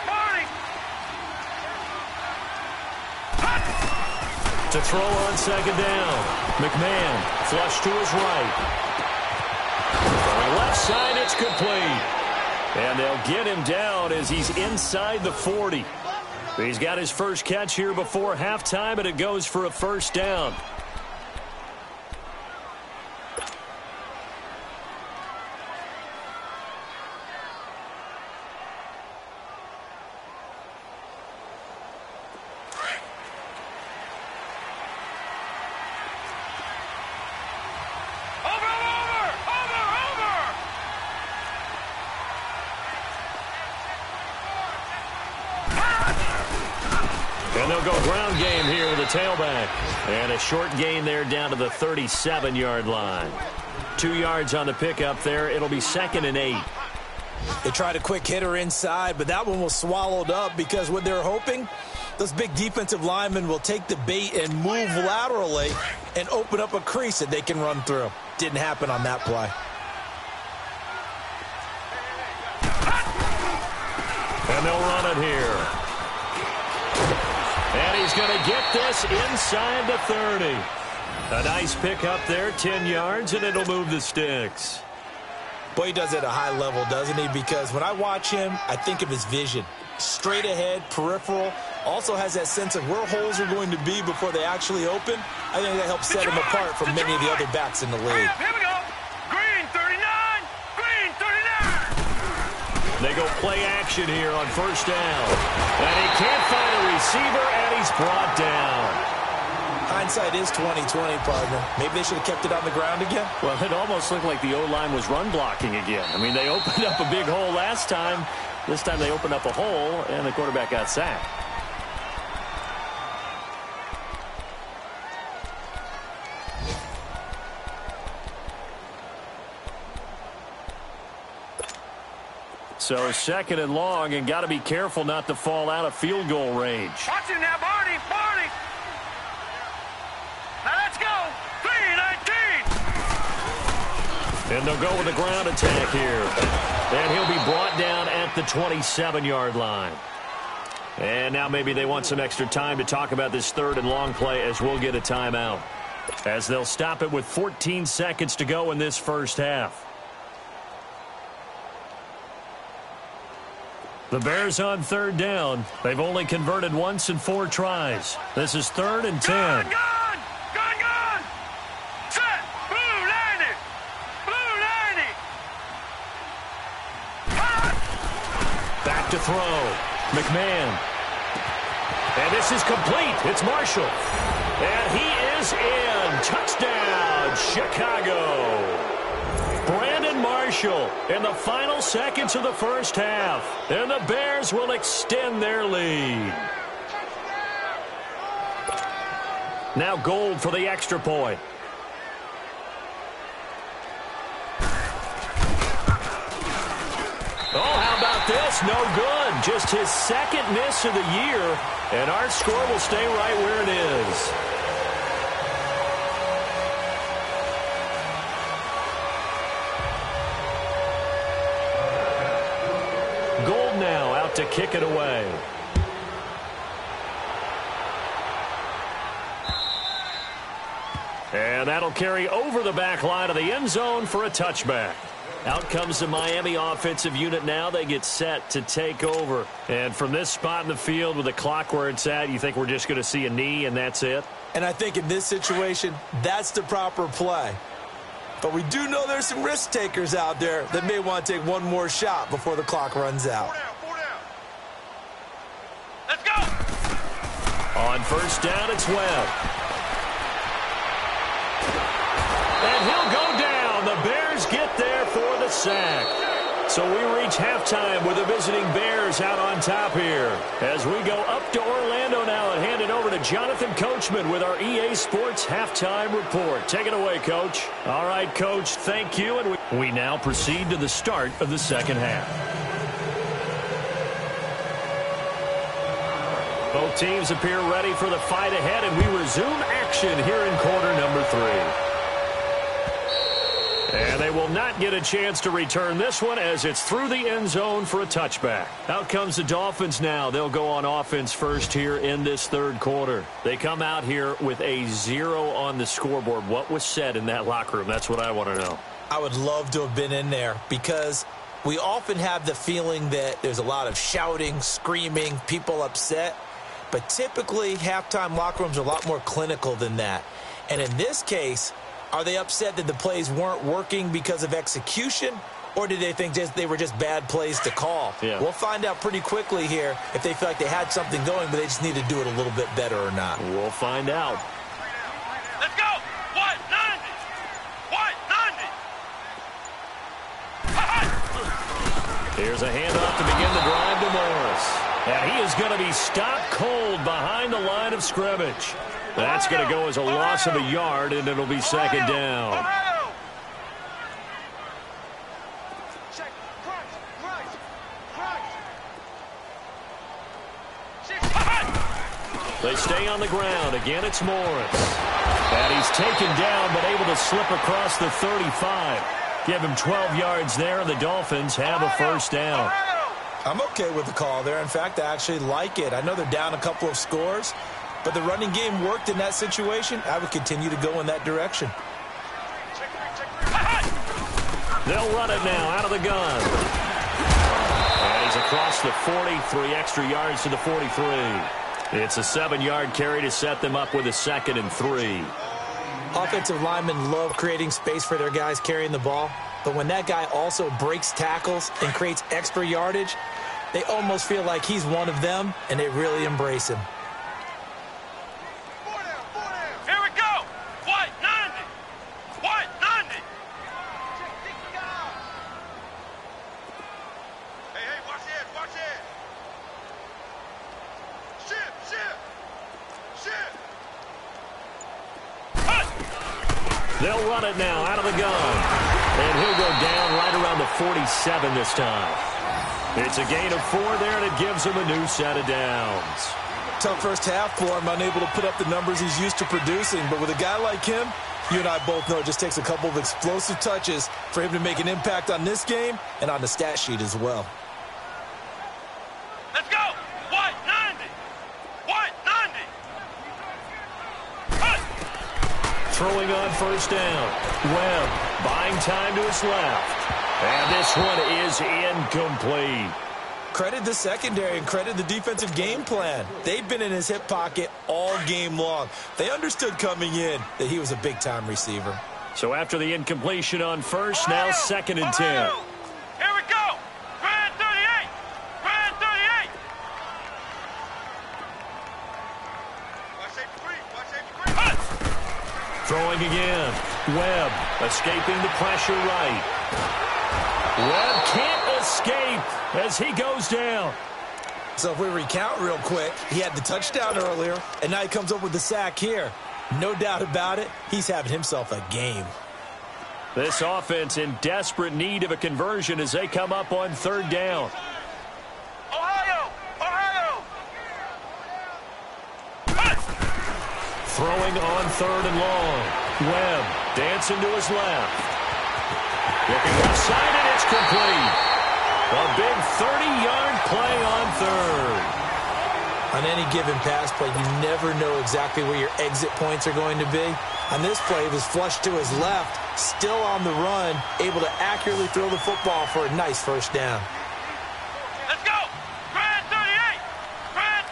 S10: To throw on 2nd down. McMahon flush to his right. inside. It's complete. And they'll get him down as he's inside the 40. He's got his first catch here before halftime, and it goes for a first down. And they'll go ground game here with a tailback. And a short gain there down to the 37-yard line. 2 yards on the pickup there. It'll be 2nd and 8.
S11: They tried a quick hitter inside, but that one was swallowed up because what they're hoping, those big defensive linemen will take the bait and move laterally and open up a crease that they can run through. Didn't happen on that play.
S10: And they'll run it here. And he's going to get this inside the 30. A nice pickup there, 10 yards, and it'll move the sticks.
S11: Boy, he does it at a high level, doesn't he? Because when I watch him, I think of his vision. Straight ahead, peripheral, also has that sense of where holes are going to be before they actually open. I think that helps set him apart from many of the other backs in the league.
S12: Here we go. Green 39. Green 39.
S10: They go play action here on first down. And he can't find a receiver, and he's brought down.
S11: Hindsight is 20/20, partner. Maybe they should have kept it on the ground again.
S10: Well, it almost looked like the O-line was run blocking again. I mean, they opened up a big hole last time. This time they opened up a hole, and the quarterback got sacked. So 2nd and long, and got to be careful not to fall out of field goal range.
S12: Watch him now, Barney. Barney. Now let's go. 3-19.
S10: And they'll go with a ground attack here. And he'll be brought down at the 27-yard line. And now maybe they want some extra time to talk about this 3rd and long play as we'll get a timeout. As they'll stop it with 14 seconds to go in this first half. The Bears on 3rd down. They've only converted once in 4 tries. This is 3rd and 10.
S12: Gun! Set! Blue 90! Blue 90!
S10: Back to throw. McMahon. And this is complete. It's Marshall. And he is in. Touchdown, Chicago. Brandon Marshall in the final seconds of the first half. And the Bears will extend their lead. Now Gold for the extra point. Oh, how about this? No good. Just his 2nd miss of the year. And our score will stay right where it is. Gold now out to kick it away. And that'll carry over the back line of the end zone for a touchback. Out comes the Miami offensive unit now. They get set to take over. And from this spot in the field with the clock where it's at, you think we're just going to see a knee and that's it?
S11: And I think in this situation, that's the proper play. But we do know there's some risk takers out there that may want to take one more shot before the clock runs out.
S12: 4 down. Let's go.
S10: On first down, it's Webb. And he'll go down. The Bears get there for the sack. So we reach halftime with the visiting Bears out on top here. As we go up to Orlando now and hand it over to Jonathan Coachman with our EA Sports Halftime Report. Take it away, Coach. All right, Coach, thank you. And we now proceed to the start of the second half. Both teams appear ready for the fight ahead, and we resume action here in quarter number 3. And they will not get a chance to return this one as it's through the end zone for a touchback. Out comes the Dolphins now. They'll go on offense first here in this 3rd quarter. They come out here with a 0 on the scoreboard. What was said in that locker room? That's what I want to know.
S11: I would love to have been in there because we often have the feeling that there's a lot of shouting, screaming, people upset. But typically, halftime locker rooms are a lot more clinical than that. And in this case, are they upset that the plays weren't working because of execution? Or did they think they were just bad plays to call?
S10: Yeah.
S11: We'll find out pretty quickly here if they feel like they had something going, but they just need to do it a little bit better or not.
S10: We'll find out.
S12: Let's go! 190! 190!
S10: Here's a handoff to begin the drive to Morris. And he is going to be stopped cold behind the line of scrimmage. That's going to go as a loss of a yard, and it'll be second down. They stay on the ground. Again, it's Morris. And he's taken down, but able to slip across the 35. Give him 12 yards there, and the Dolphins have a first down.
S11: I'm okay with the call there. In fact, I actually like it. I know they're down a couple of scores, but the running game worked in that situation. I would continue to go in that direction.
S10: They'll run it now out of the gun. And he's across the 40, 3 extra yards to the 43. It's a 7-yard carry to set them up with a 2nd and 3.
S11: Offensive linemen love creating space for their guys carrying the ball, but when that guy also breaks tackles and creates extra yardage, they almost feel like he's one of them, and they really embrace him.
S12: Here we go! 190! 190! Hey, watch it, watch it!
S10: They'll run it now out of the gun. And he'll go down right around the 47 this time. It's a gain of 4 there, and it gives him a new set of downs.
S11: Tough first half for him, unable to put up the numbers he's used to producing. But with a guy like him, you and I both know it just takes a couple of explosive touches for him to make an impact on this game and on the stat sheet as well.
S12: Let's go! 190! 190!
S10: Throwing on first down. Webb buying time to his left. And this one is incomplete.
S11: Credit the secondary and credit the defensive game plan. They've been in his hip pocket all game long. They understood coming in that he was a big-time receiver.
S10: So after the incompletion on first, now 2nd and 10.
S12: Here we go! Grand 38! Grand 38! Watch safety three! Watch safety three!
S10: Throwing again. Webb escaping the pressure right. Webb can't escape as he goes down.
S11: So if we recount real quick, he had the touchdown earlier, and now he comes up with the sack here. No doubt about it, he's having himself a game.
S10: This offense in desperate need of a conversion as they come up on 3rd down.
S12: Ohio! Ohio!
S10: Throwing on 3rd and long. Webb dancing to his left. Looking left side, and it's complete. A big 30-yard play on 3rd.
S11: On any given pass play, you never know exactly where your exit points are going to be. On this play, it was flushed to his left, still on the run, able to accurately throw the football for a nice first down.
S12: Let's go! Grand 38! Grand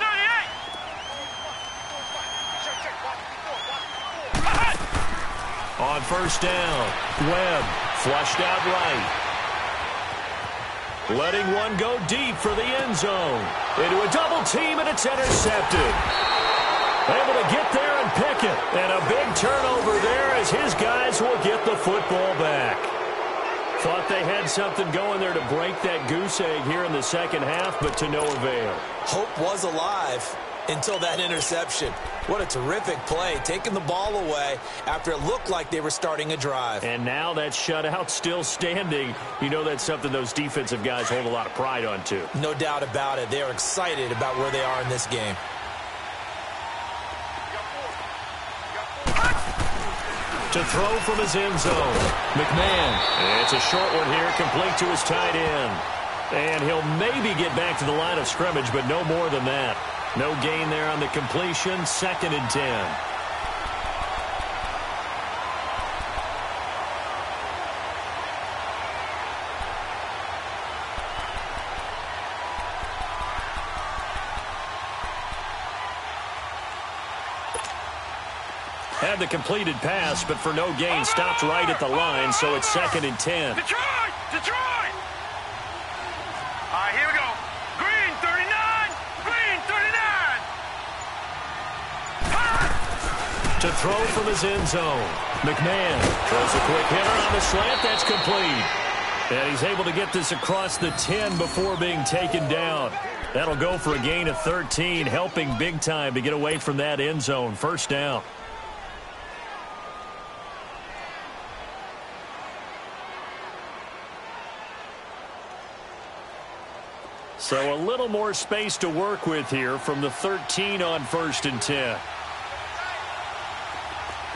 S12: 38!
S10: On first down, Webb flushed out right. Letting one go deep for the end zone. Into a double team, and it's intercepted. Able to get there and pick it. And a big turnover there as his guys will get the football back. Thought they had something going there to break that goose egg here in the second half, but to no avail.
S11: Hope was alive until that interception. What a terrific play, taking the ball away after it looked like they were starting a drive.
S10: And now that shutout still standing. You know that's something those defensive guys hold a lot of pride on, too.
S11: No doubt about it. They are excited about where they are in this game.
S10: To throw from his end zone. McMahon. It's a short one here, complete to his tight end. And he'll maybe get back to the line of scrimmage, but no more than that. No gain there on the completion, 2nd and 10. Had the completed pass, but for no gain, stopped right at the line, so it's 2nd and 10.
S12: Detroit! Detroit! All right, here we go. Green, 39. Green, 39.
S10: To throw from his end zone. McMahon throws a quick hitter on the slant. That's complete. And he's able to get this across the 10 before being taken down. That'll go for a gain of 13, helping big time to get away from that end zone. First down. So a little more space to work with here from the 13 on 1st and 10.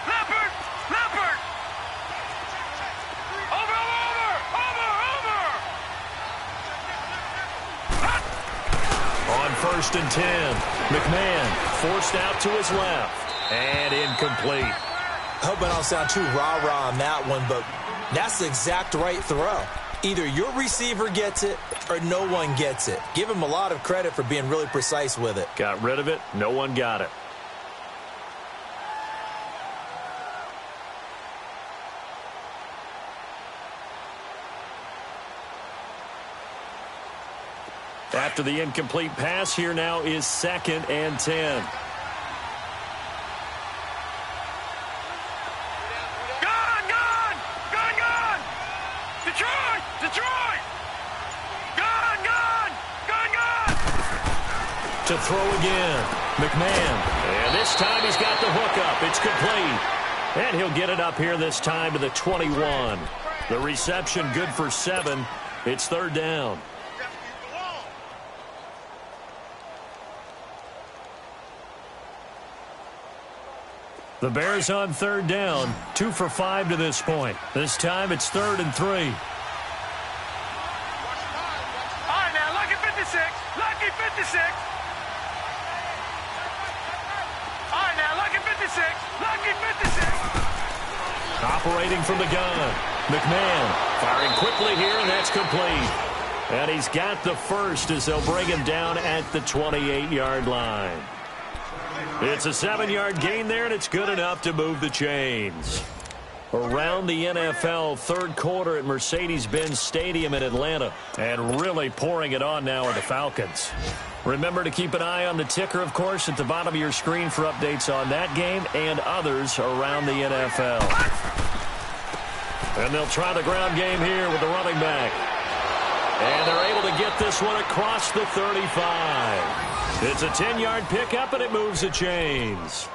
S12: Leopard! Leopard! Over!
S10: On 1st and 10, McMahon forced out to his left and incomplete.
S11: I hope I don't sound too rah-rah on that one, but that's the exact right throw. Either your receiver gets it or no one gets it. Give him a lot of credit for being really precise with it.
S10: Got rid of it. No one got it. After the incomplete pass, here now is 2nd and 10.
S12: Detroit! Detroit! Gun!
S10: To throw again. McMahon. And this time he's got the hook up. It's complete. And he'll get it up here this time to the 21. The reception good for 7. It's 3rd down. The Bears on 3rd down. 2 for 5 to this point. This time it's 3rd and 3.
S12: All right, now, lucky 56. Lucky 56. All right, now, lucky 56. Lucky 56.
S10: Operating from the gun. McMahon firing quickly here, and that's complete. And he's got the first as they'll bring him down at the 28-yard line. It's a 7-yard gain there, and it's good enough to move the chains. Around the NFL, 3rd quarter at Mercedes-Benz Stadium in Atlanta. And really pouring it on now are the Falcons. Remember to keep an eye on the ticker, of course, at the bottom of your screen for updates on that game and others around the NFL. And they'll try the ground game here with the running back. And they're able to get this one across the 35. It's a 10-yard pickup, and it moves the chains.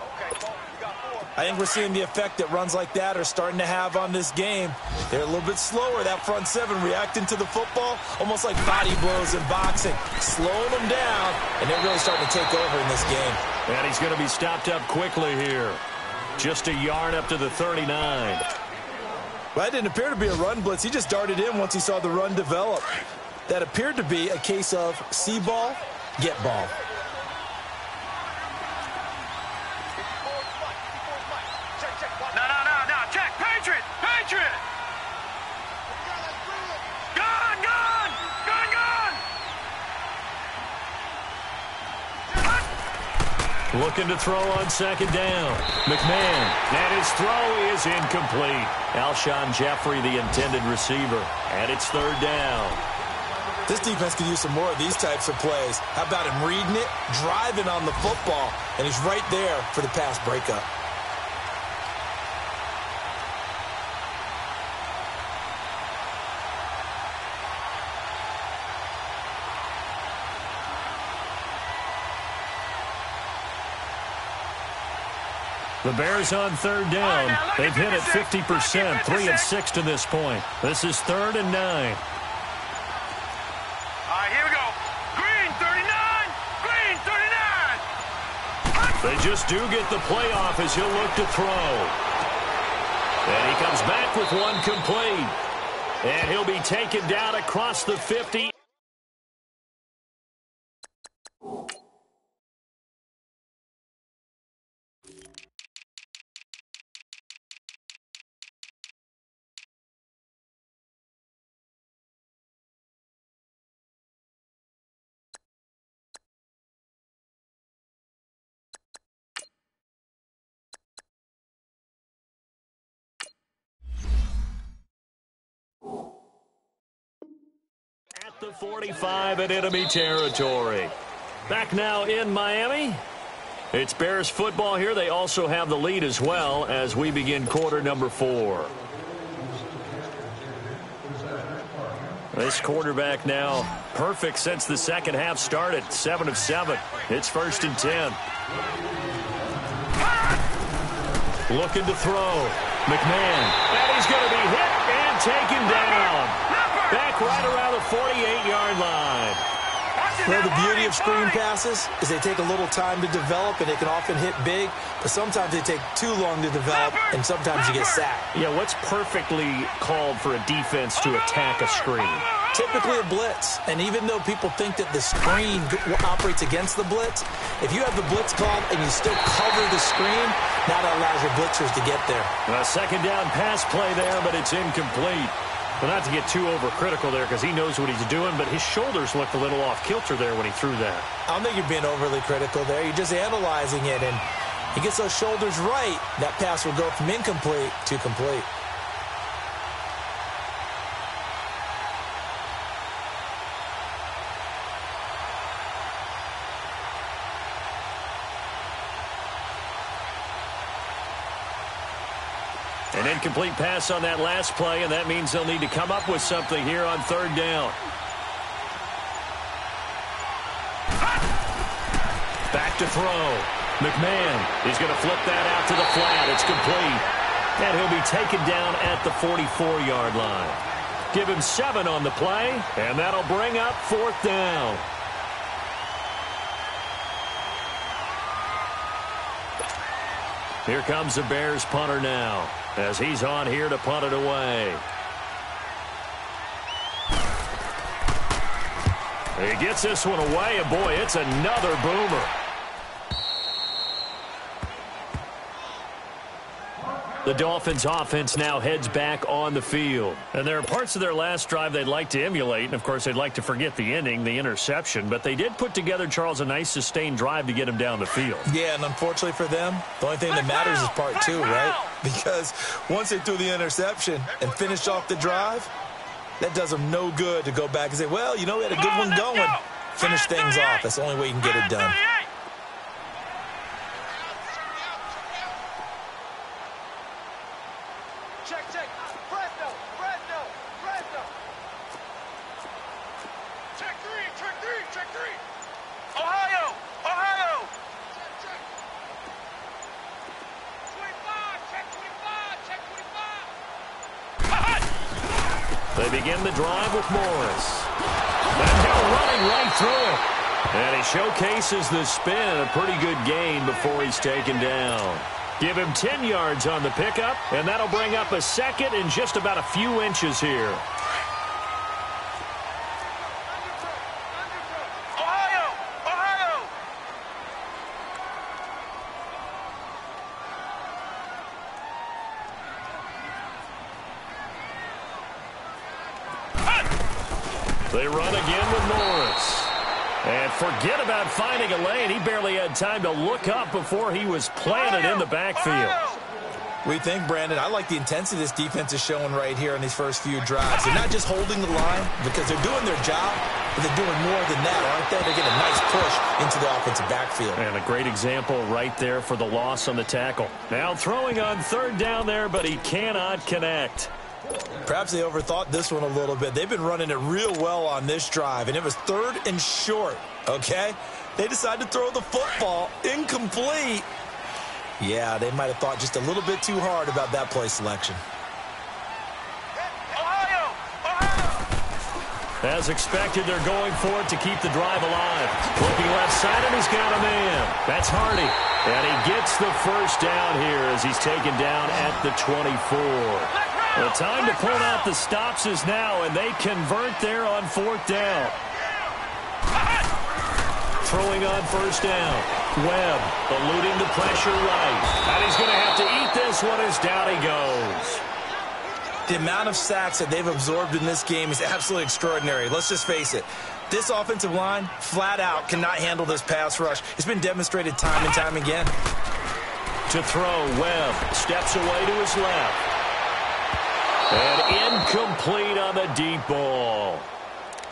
S11: I think we're seeing the effect that runs like that are starting to have on this game. They're a little bit slower, that front 7, reacting to the football, almost like body blows in boxing, slowing them down, and they're really starting to take over in this game.
S10: And he's going to be stopped up quickly here. Just a yard up to the 39.
S11: Well, that didn't appear to be a run blitz. He just darted in once he saw the run develop. That appeared to be a case of see ball, get ball.
S12: No. Check. Patriot. Gun.
S10: Looking to throw on 2nd down. McMahon. And his throw is incomplete. Alshon Jeffrey, the intended receiver. And it's 3rd down.
S11: This defense could use some more of these types of plays. How about him reading it, driving on the football, and he's right there for the pass breakup.
S10: The Bears on 3rd down. They've hit it 50%, 3 of 6 to this point. This is 3rd and 9.
S12: All right, here we go. Green, 39. Green, 39.
S10: They just do get the playoff as he'll look to throw. And he comes back with one complete. And he'll be taken down across the 50. The 45 in enemy territory. Back now in Miami. It's Bears football here. They also have the lead as well as we begin quarter number 4. This quarterback now perfect since the second half started. 7 of 7. It's 1st and 10. Looking to throw. McMahon. And he's going to be hit and taken down. Back right around the 48-yard line.
S11: Well, the beauty of screen passes is they take a little time to develop, and they can often hit big, but sometimes they take too long to develop, and sometimes you get sacked.
S10: Yeah, what's perfectly called for a defense to attack a screen?
S11: Typically a blitz, and even though people think that the screen operates against the blitz, if you have the blitz called and you still cover the screen, now that allows your blitzers to get there.
S10: A second down pass play there, but it's incomplete. Well, not to get too overcritical there because he knows what he's doing, but his shoulders looked a little off kilter there when he threw that.
S11: I don't think you're being overly critical there. You're just analyzing it, and he gets those shoulders right. That pass will go from incomplete to complete.
S10: An incomplete pass on that last play, and that means they'll need to come up with something here on 3rd down. Back to throw. McMahon is going to flip that out to the flat. It's complete. And he'll be taken down at the 44-yard line. Give him 7 on the play, and that'll bring up 4th down. Here comes the Bears punter now, as he's on here to punt it away. He gets this one away, and boy, it's another boomer. The Dolphins offense now heads back on the field. And there are parts of their last drive they'd like to emulate. And, of course, they'd like to forget the ending, the interception. But they did put together, Charles, a nice sustained drive to get him down the field.
S11: Yeah, and unfortunately for them, the only thing that matters is part 2, right? Because once they threw the interception and finished off the drive, that does them no good to go back and say, well, you know, we had a good one going. Finish things off. That's the only way you can get it done.
S10: They begin the drive with Morris. And they're running right through it. And he showcases the spin, a pretty good gain before he's taken down. Give him 10 yards on the pickup, and that'll bring up a 2nd and just about a few inches here. They run again with Morris. And forget about finding a lane. He barely had time to look up before he was planted in the backfield.
S11: We think, Brandon, I like the intensity this defense is showing right here in these first few drives. They're not just holding the line because they're doing their job, but they're doing more than that, aren't they? They're getting a nice push into the offensive backfield.
S10: And a great example right there for the loss on the tackle. Now throwing on 3rd down there, but he cannot connect.
S11: Perhaps they overthought this one a little bit. They've been running it real well on this drive, and it was 3rd and short, okay? They decided to throw the football incomplete. Yeah, they might have thought just a little bit too hard about that play selection.
S10: As expected, they're going for it to keep the drive alive. Looking left side, and he's got a man. That's Hardy. And he gets the 1st down here as he's taken down at the 24. The time to pull out the stops is now, and they convert there on 4th down. Throwing on 1st down. Webb eluding the pressure right. And he's going to have to eat this one as down he goes.
S11: The amount of sacks that they've absorbed in this game is absolutely extraordinary. Let's just face it. This offensive line, flat out, cannot handle this pass rush. It's been demonstrated time and time again.
S10: To throw, Webb steps away to his left. And incomplete on the deep ball.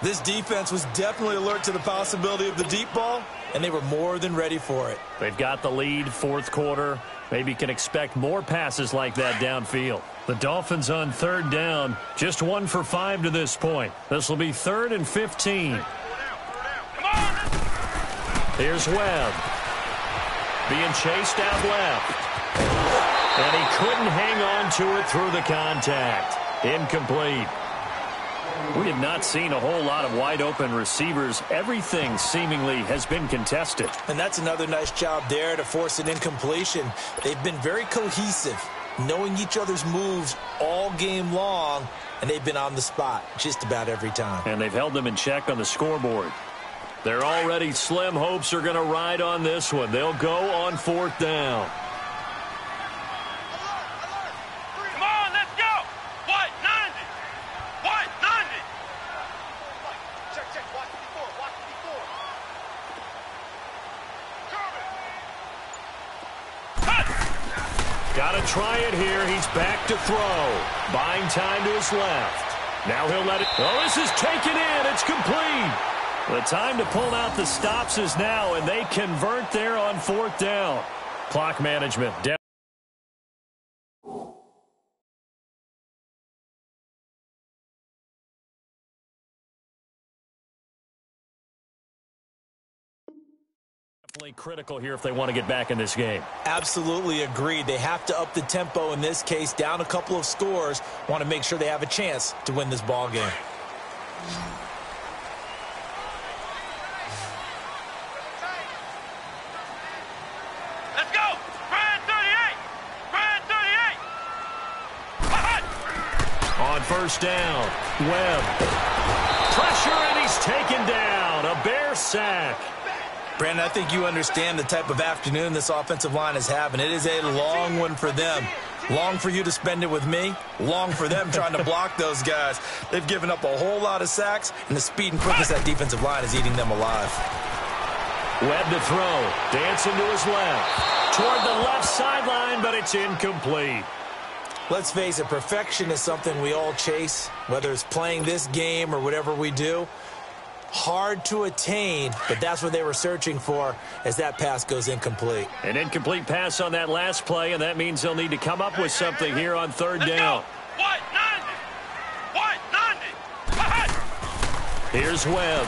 S11: This defense was definitely alert to the possibility of the deep ball, and they were more than ready for it.
S10: They've got the lead, fourth quarter. Maybe can expect more passes like that downfield. The Dolphins on third down, just 1 for 5 to this point. This will be 3rd and 15. Here's Webb. Being chased out left. And he couldn't hang on to it through the contact. Incomplete. We have not seen a whole lot of wide-open receivers. Everything seemingly has been contested.
S11: And that's another nice job there to force an incompletion. They've been very cohesive, knowing each other's moves all game long, and they've been on the spot just about every time.
S10: And they've held them in check on the scoreboard. They're already slim hopes are going to ride on this one. They'll go on 4th down.
S12: Come on, let's go. What? 90. What? 90. Check. Watch before.
S10: Got to try it here. He's back to throw. Buying time to his left. Now he'll let it. Oh, this is taken in. It's complete. The time to pull out the stops is now, and they convert there on 4th down. Clock management down. Definitely critical here if they want to get back in this game.
S11: Absolutely agreed. They have to up the tempo in this case, down a couple of scores. Want to make sure they have a chance to win this ball game.
S12: Let's go. Brand 38. Brand 38.
S10: On 1st down, Webb. Pressure, and he's taken down. A Bear sack.
S11: Brandon, I think you understand the type of afternoon this offensive line is having. It is a long one for them. Long for you to spend it with me. Long for them trying to block those guys. They've given up a whole lot of sacks, and the speed and quickness of that defensive line is eating them alive.
S10: Webb to throw. Dancing to his left. Toward the left sideline, but it's incomplete.
S11: Let's face it, perfection is something we all chase, whether it's playing this game or whatever we do. Hard to attain, but that's what they were searching for as that pass goes incomplete.
S10: An incomplete pass on that last play, and that means they'll need to come up with something here on 3rd down.
S12: What? 90. What? 90.
S10: Here's Webb.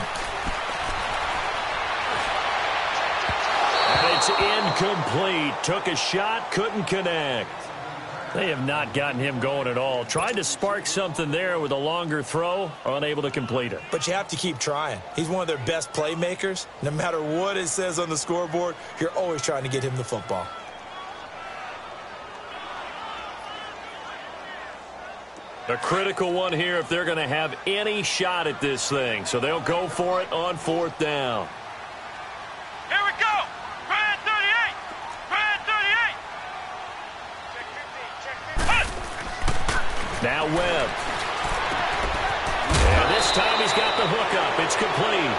S10: And it's incomplete. Took a shot, couldn't connect. They have not gotten him going at all. Tried to spark something there with a longer throw, unable to complete it.
S11: But you have to keep trying. He's one of their best playmakers. No matter what it says on the scoreboard, you're always trying to get him the football.
S10: A critical one here if they're going to have any shot at this thing. So they'll go for it on 4th down.
S12: Here we go. Brand 38. Brand 38.
S10: Now Webb. And this time he's got the hook up. It's complete.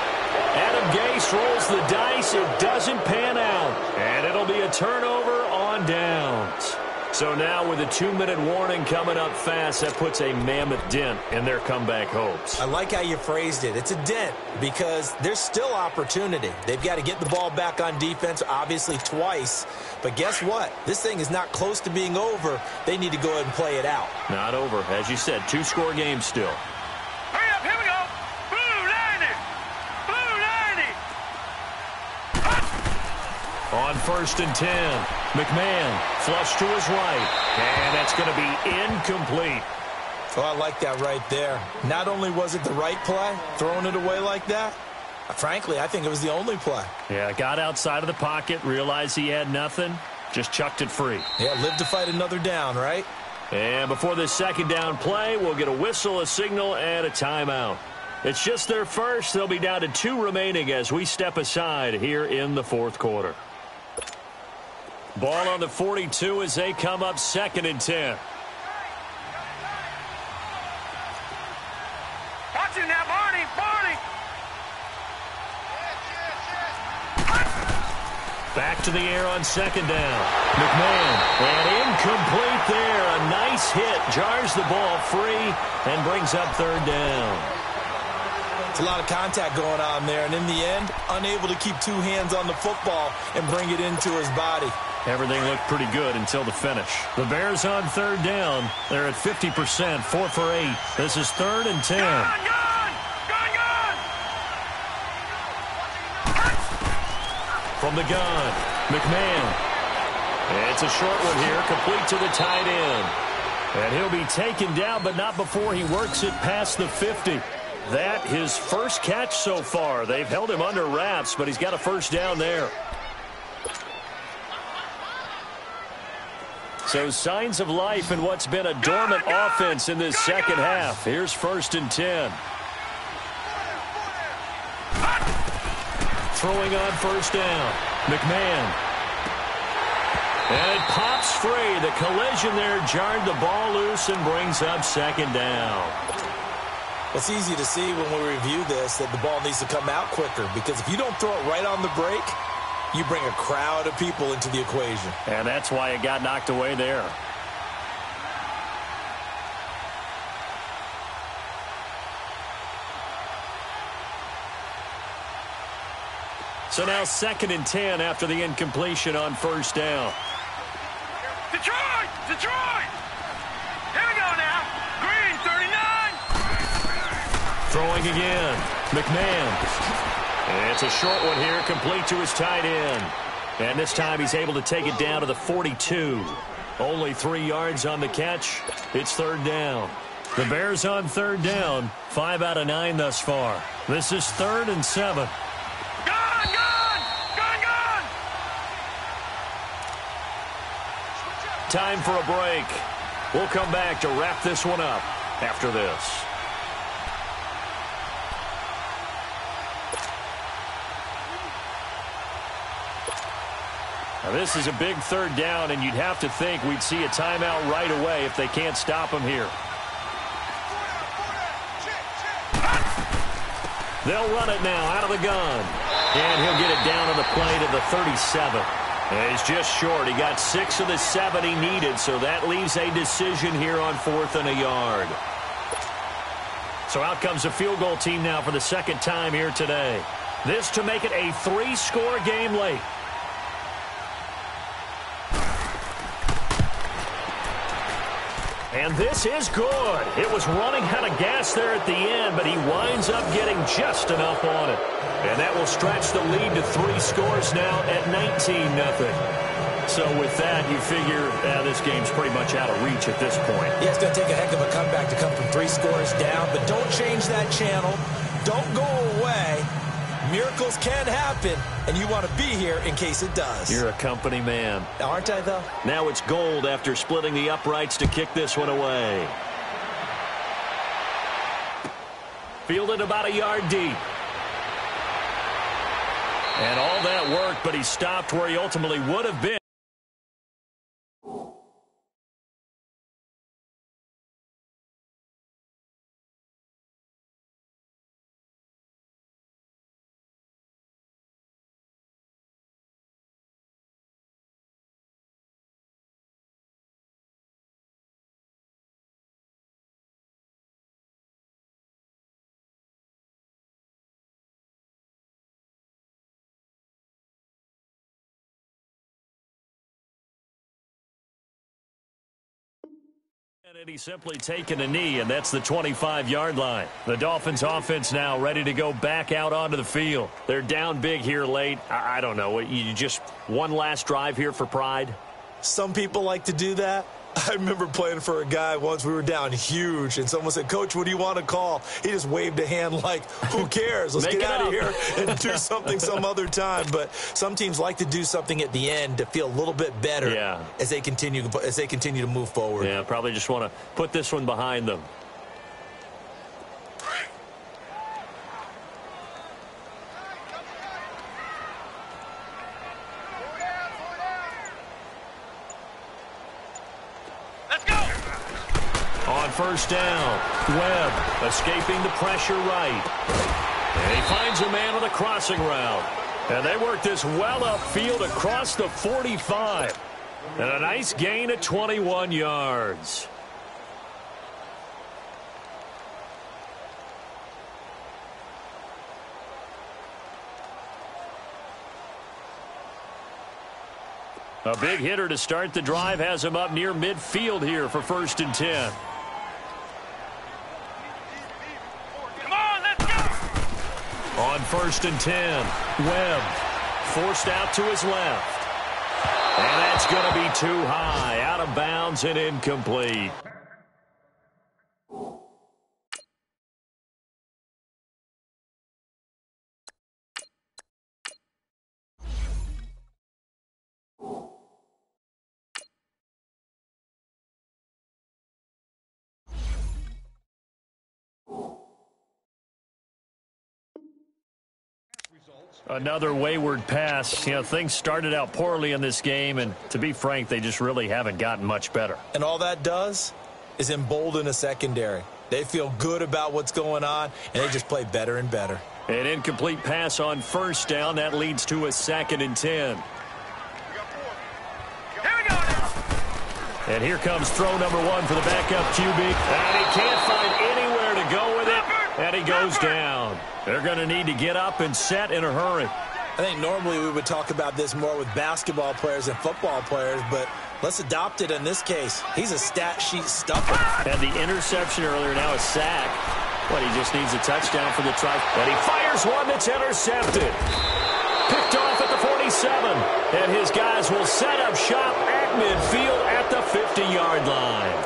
S10: Adam Gase rolls the dice. It doesn't pan out. And it'll be a turnover on downs. So now with a 2-minute warning coming up fast, that puts a mammoth dent in their comeback hopes.
S11: I like how you phrased it. It's a dent because there's still opportunity. They've got to get the ball back on defense, obviously twice. But guess what? This thing is not close to being over. They need to go ahead and play it out.
S10: Not over. As you said, 2-score game still.
S12: Hurry up. Here we go. Blue 90. Blue 90.
S10: On 1st and 10, McMahon flush to his right, and that's going to be incomplete.
S11: Oh, I like that right there. Not only was it the right play, throwing it away like that, frankly, I think it was the only play.
S10: Yeah, got outside of the pocket, realized he had nothing, just chucked it free.
S11: Yeah, live to fight another down, right?
S10: And before this 2nd down play, we'll get a whistle, a signal, and a timeout. It's just their first. They'll be down to 2 remaining as we step aside here in the 4th quarter. Ball on the 42 as they come up 2nd and 10.
S12: Watch it now, Barney. Barney.
S10: Back to the air on 2nd down. McMahon, and incomplete there. A nice hit. Jars the ball free and brings up 3rd down.
S11: It's a lot of contact going on there, and in the end, unable to keep two hands on the football and bring it into his body.
S10: Everything looked pretty good until the finish. The Bears on third down. They're at 50%, 4 for 8. This is 3rd and 10. From the gun, McMahon. It's a short one here, complete to the tight end. And he'll be taken down, but not before he works it past the 50. That his first catch so far. They've held him under wraps, but he's got a first down there. So signs of life in what's been a dormant offense in this second half. Here's 1st and 10. Throwing on first down. McMahon. And it pops free. The collision there jarred the ball loose and brings up 2nd down.
S11: It's easy to see when we review this that the ball needs to come out quicker, because if you don't throw it right on the break, you bring a crowd of people into the equation.
S10: And that's why it got knocked away there. So now 2nd and 10 after the incompletion on first down.
S12: Detroit! Detroit! Here we go now. Green, 39.
S10: Throwing again. McMahon. It's a short one here, complete to his tight end. And this time he's able to take it down to the 42. Only 3 yards on the catch. It's 3rd down. The Bears on 3rd down. 5 out of 9 thus far. This is 3rd and 7. Time for a break. We'll come back to wrap this one up after this. Now this is a big 3rd down, and you'd have to think we'd see a timeout right away if they can't stop him here. They'll run it now out of the gun. And he'll get it down on the play to the 37. And he's just short. He got 6 of the 7 he needed, so that leaves a decision here on 4th and a yard. So out comes a field goal team now for the 2nd time here today. This to make it a 3-score game late. And this is good. It was running out of gas there at the end, but he winds up getting just enough on it. And that will stretch the lead to 3 scores now at 19-0. So with that, you figure this game's pretty much out of reach at this point.
S11: Yeah, it's going to take a heck of a comeback to come from 3 scores down, but don't change that channel. Don't go away. Miracles can happen, and you want to be here in case it does.
S10: You're a company man.
S11: Aren't I, though?
S10: Now it's Gold after splitting the uprights to kick this one away. Fielded about a yard deep. And all that worked, but he stopped where he ultimately would have been. And he's simply taken a knee, and that's the 25-yard line. The Dolphins offense now ready to go back out onto the field. They're down big here late. I don't know. You just one last drive here for pride?
S11: Some people like to do that. I remember playing for a guy once. We were down huge, and someone said, "Coach, what do you want to call?" He just waved a hand like, who cares? Let's get out of here and do something some other time. But some teams like to do something at the end to feel a little bit better as they continue to move forward.
S10: Yeah, probably just want to put this one behind them. On first down, Webb escaping the pressure right. And he finds a man on the crossing route. And they work this well upfield across the 45. And a nice gain of 21 yards. A big hitter to start the drive has him up near midfield here for 1st and 10.
S12: Come on, let's go!
S10: On 1st and 10, Webb forced out to his left. And that's going to be too high, out of bounds and incomplete. Another wayward pass. You know, things started out poorly in this game, and to be frank, they just really haven't gotten much better.
S11: And all that does is embolden a secondary. They feel good about what's going on, and they just play better and better.
S10: An incomplete pass on 1st down. That leads to a 2nd and 10. And here comes throw number 1 for the backup QB. And he can't find anywhere to go with it. And he goes down. They're going to need to get up and set in a hurry.
S11: I think normally we would talk about this more with basketball players and football players, but let's adopt it in this case. He's a stat sheet stuffer.
S10: Had the interception earlier, now a sack. But he just needs a touchdown for the try. And he fires one that's intercepted. Picked off at the 47. And his guys will set up shop at midfield at the 50-yard line.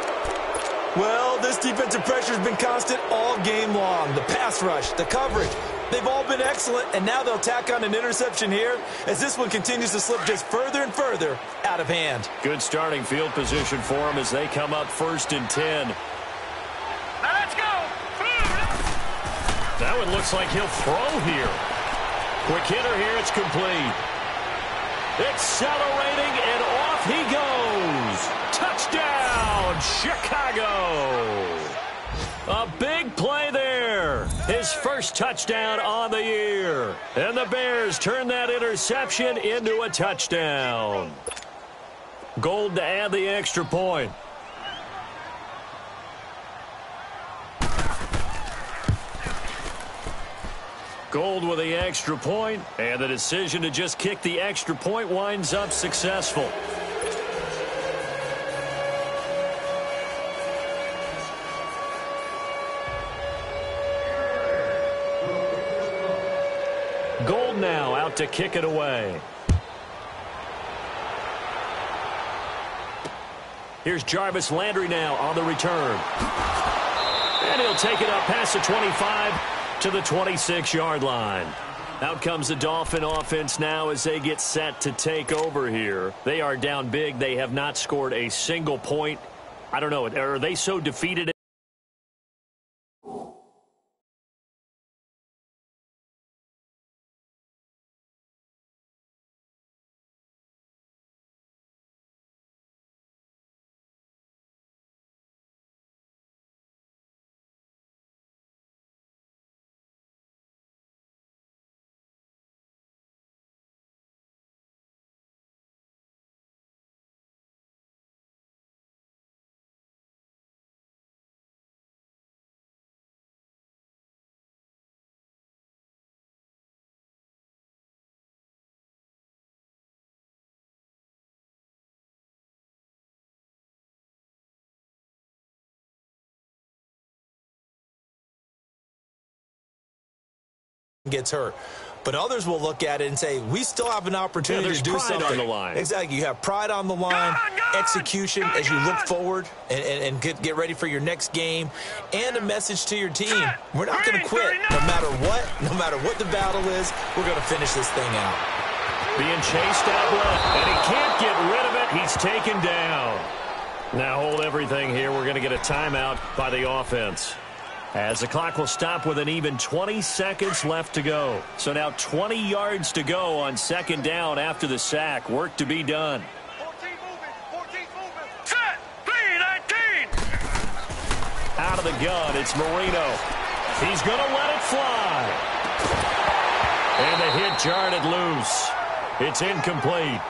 S11: Well, this defensive pressure has been constant all game long. The pass rush, the coverage, they've all been excellent, and now they'll tack on an interception here as this one continues to slip just further and further out of hand.
S10: Good starting field position for them as they come up 1st and 10.
S12: Now let's go!
S10: That one looks like he'll throw here. Quick hitter here, it's complete. Accelerating, and off he goes. Touchdown, Chicago. A big play there. His first touchdown on the year. And the Bears turn that interception into a touchdown. Gold to add the extra point. Gold with the extra point, and the decision to just kick the extra point winds up successful. Gold now out to kick it away. Here's Jarvis Landry now on the return. And he'll take it up past the 25 to the 26-yard line. Out comes the Dolphin offense now as they get set to take over here. They are down big. They have not scored a single point. I don't know. Are they so defeated?
S11: Gets hurt. But others will look at it and say, we still have an opportunity to do something.
S10: On the line.
S11: Exactly. You have pride on the line, execution as you look forward and get ready for your next game, and a message to your team. We're not going to quit no matter what the battle is. We're going to finish this thing out.
S10: Being chased out left, and he can't get rid of it. He's taken down. Now hold everything here. We're going to get a timeout by the offense, as the clock will stop with an even 20 seconds left to go. So now 20 yards to go on 2nd down after the sack. Work to be done.
S12: 14 moving. Set. 3-19.
S10: Out of the gun, it's Marino. He's going to let it fly. And the hit jarred it loose. It's incomplete.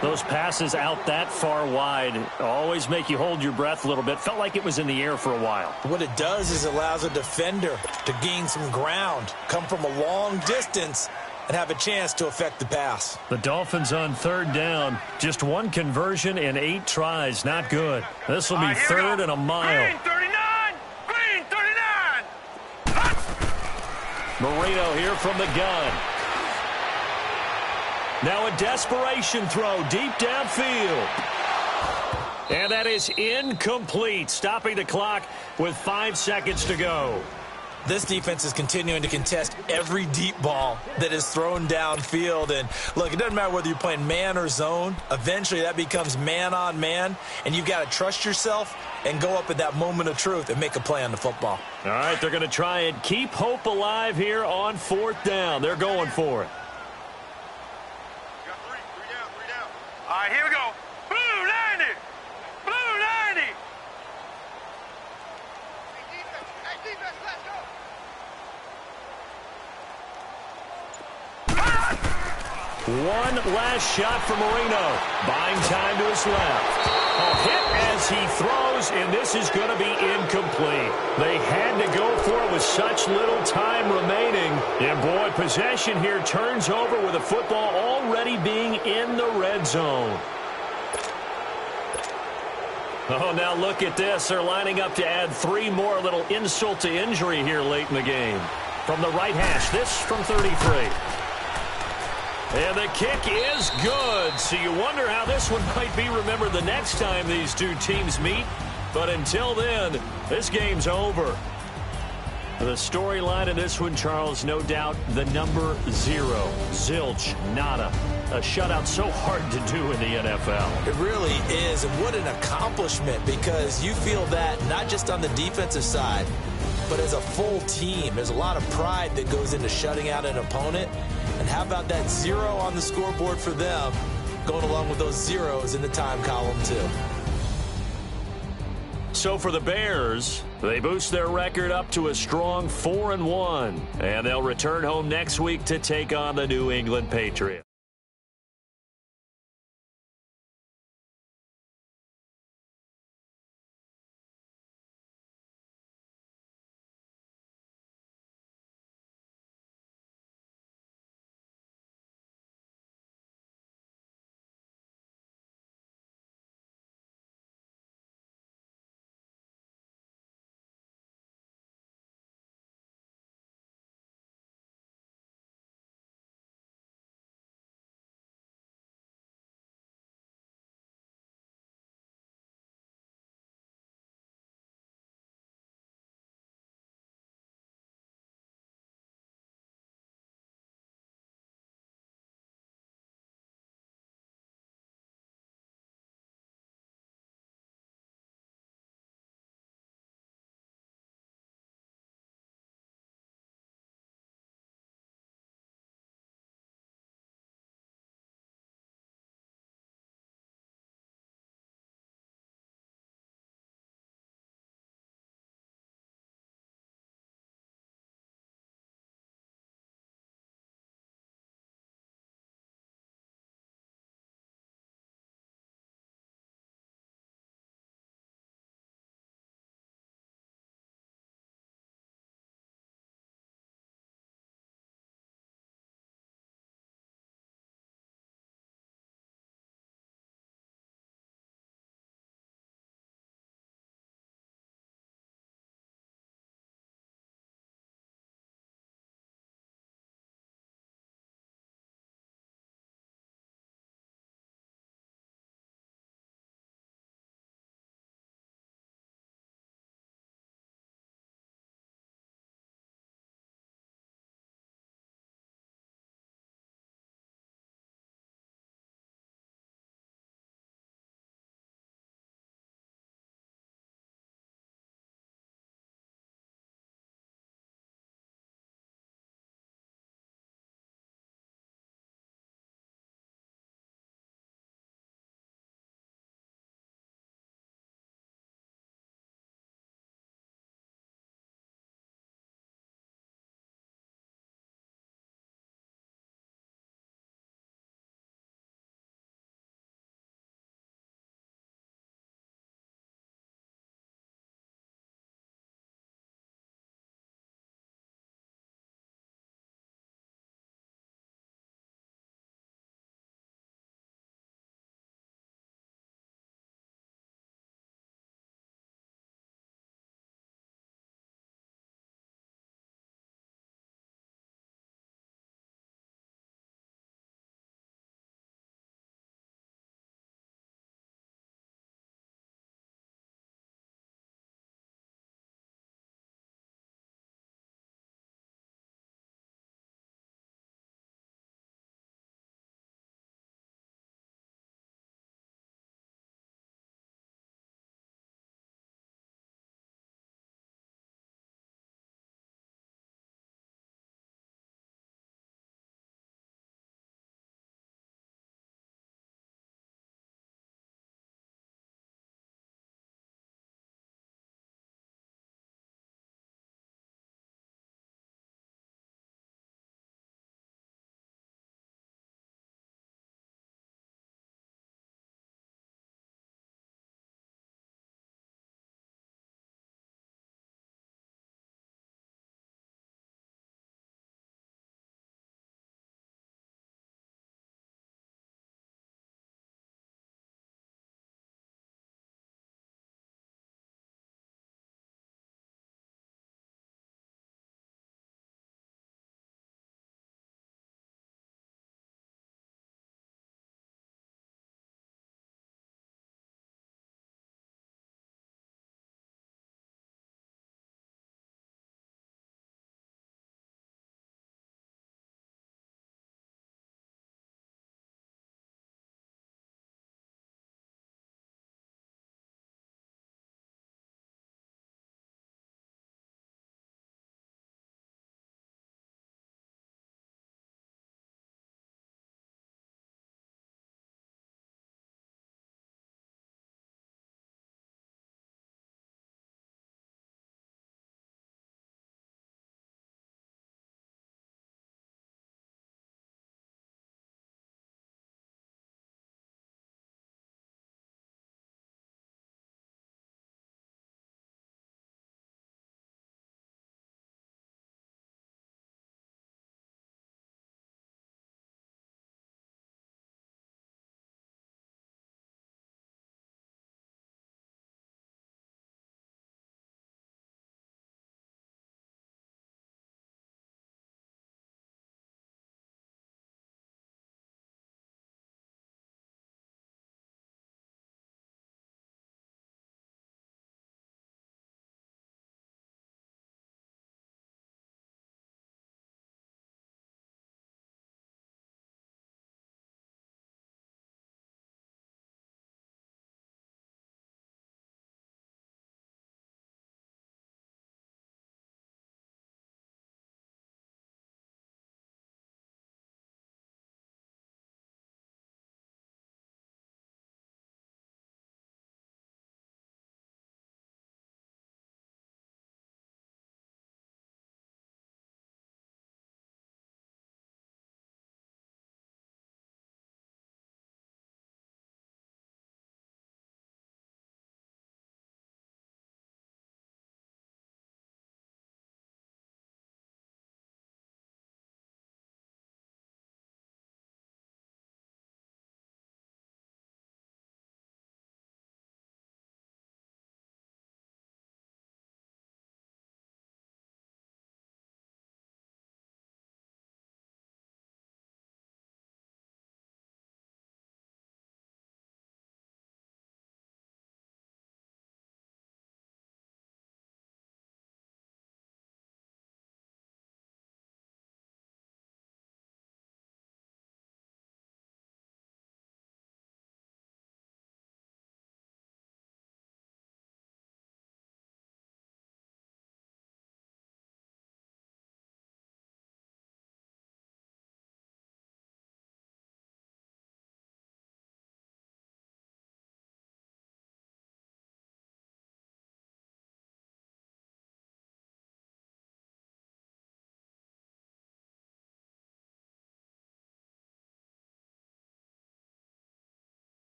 S10: Those passes out that far wide always make you hold your breath a little bit. Felt like it was in the air for a while.
S11: What it does is it allows a defender to gain some ground, come from a long distance, and have a chance to affect the pass.
S10: The Dolphins on third down. Just one conversion in 8 tries. Not good. This will be third and a mile.
S12: Green 39! Green 39!
S10: Marino here from the gun. Now a desperation throw deep downfield. And that is incomplete, stopping the clock with 5 seconds to go.
S11: This defense is continuing to contest every deep ball that is thrown downfield. And, look, it doesn't matter whether you're playing man or zone. Eventually that becomes man on man, and you've got to trust yourself and go up at that moment of truth and make a play on the football.
S10: All right, they're going to try and keep hope alive here on 4th down. They're going for it.
S12: All right, here we go. Blue 90! Blue 90! Hey, defense, let's go!
S10: One last shot for Marino. Buying time to his left. A hit as he throws, and this is going to be incomplete. They had to go for it with such little time remaining. And, boy, possession here turns over with the football already being in the red zone. Oh, now look at this. They're lining up to add 3 more, little insult to injury here late in the game. From the right hash, this from 33. And the kick is good. So you wonder how this one might be remembered the next time these two teams meet. But until then, this game's over. The storyline of this one, Charles, no doubt the number 0. Zilch, nada. A shutout so hard to do in the NFL.
S11: It really is, and what an accomplishment, because you feel that not just on the defensive side, but as a full team. There's a lot of pride that goes into shutting out an opponent. And how about that 0 on the scoreboard for them, going along with those zeros in the time column, too.
S10: So for the Bears, they boost their record up to a strong 4-1. And they'll return home next week to take on the New England Patriots.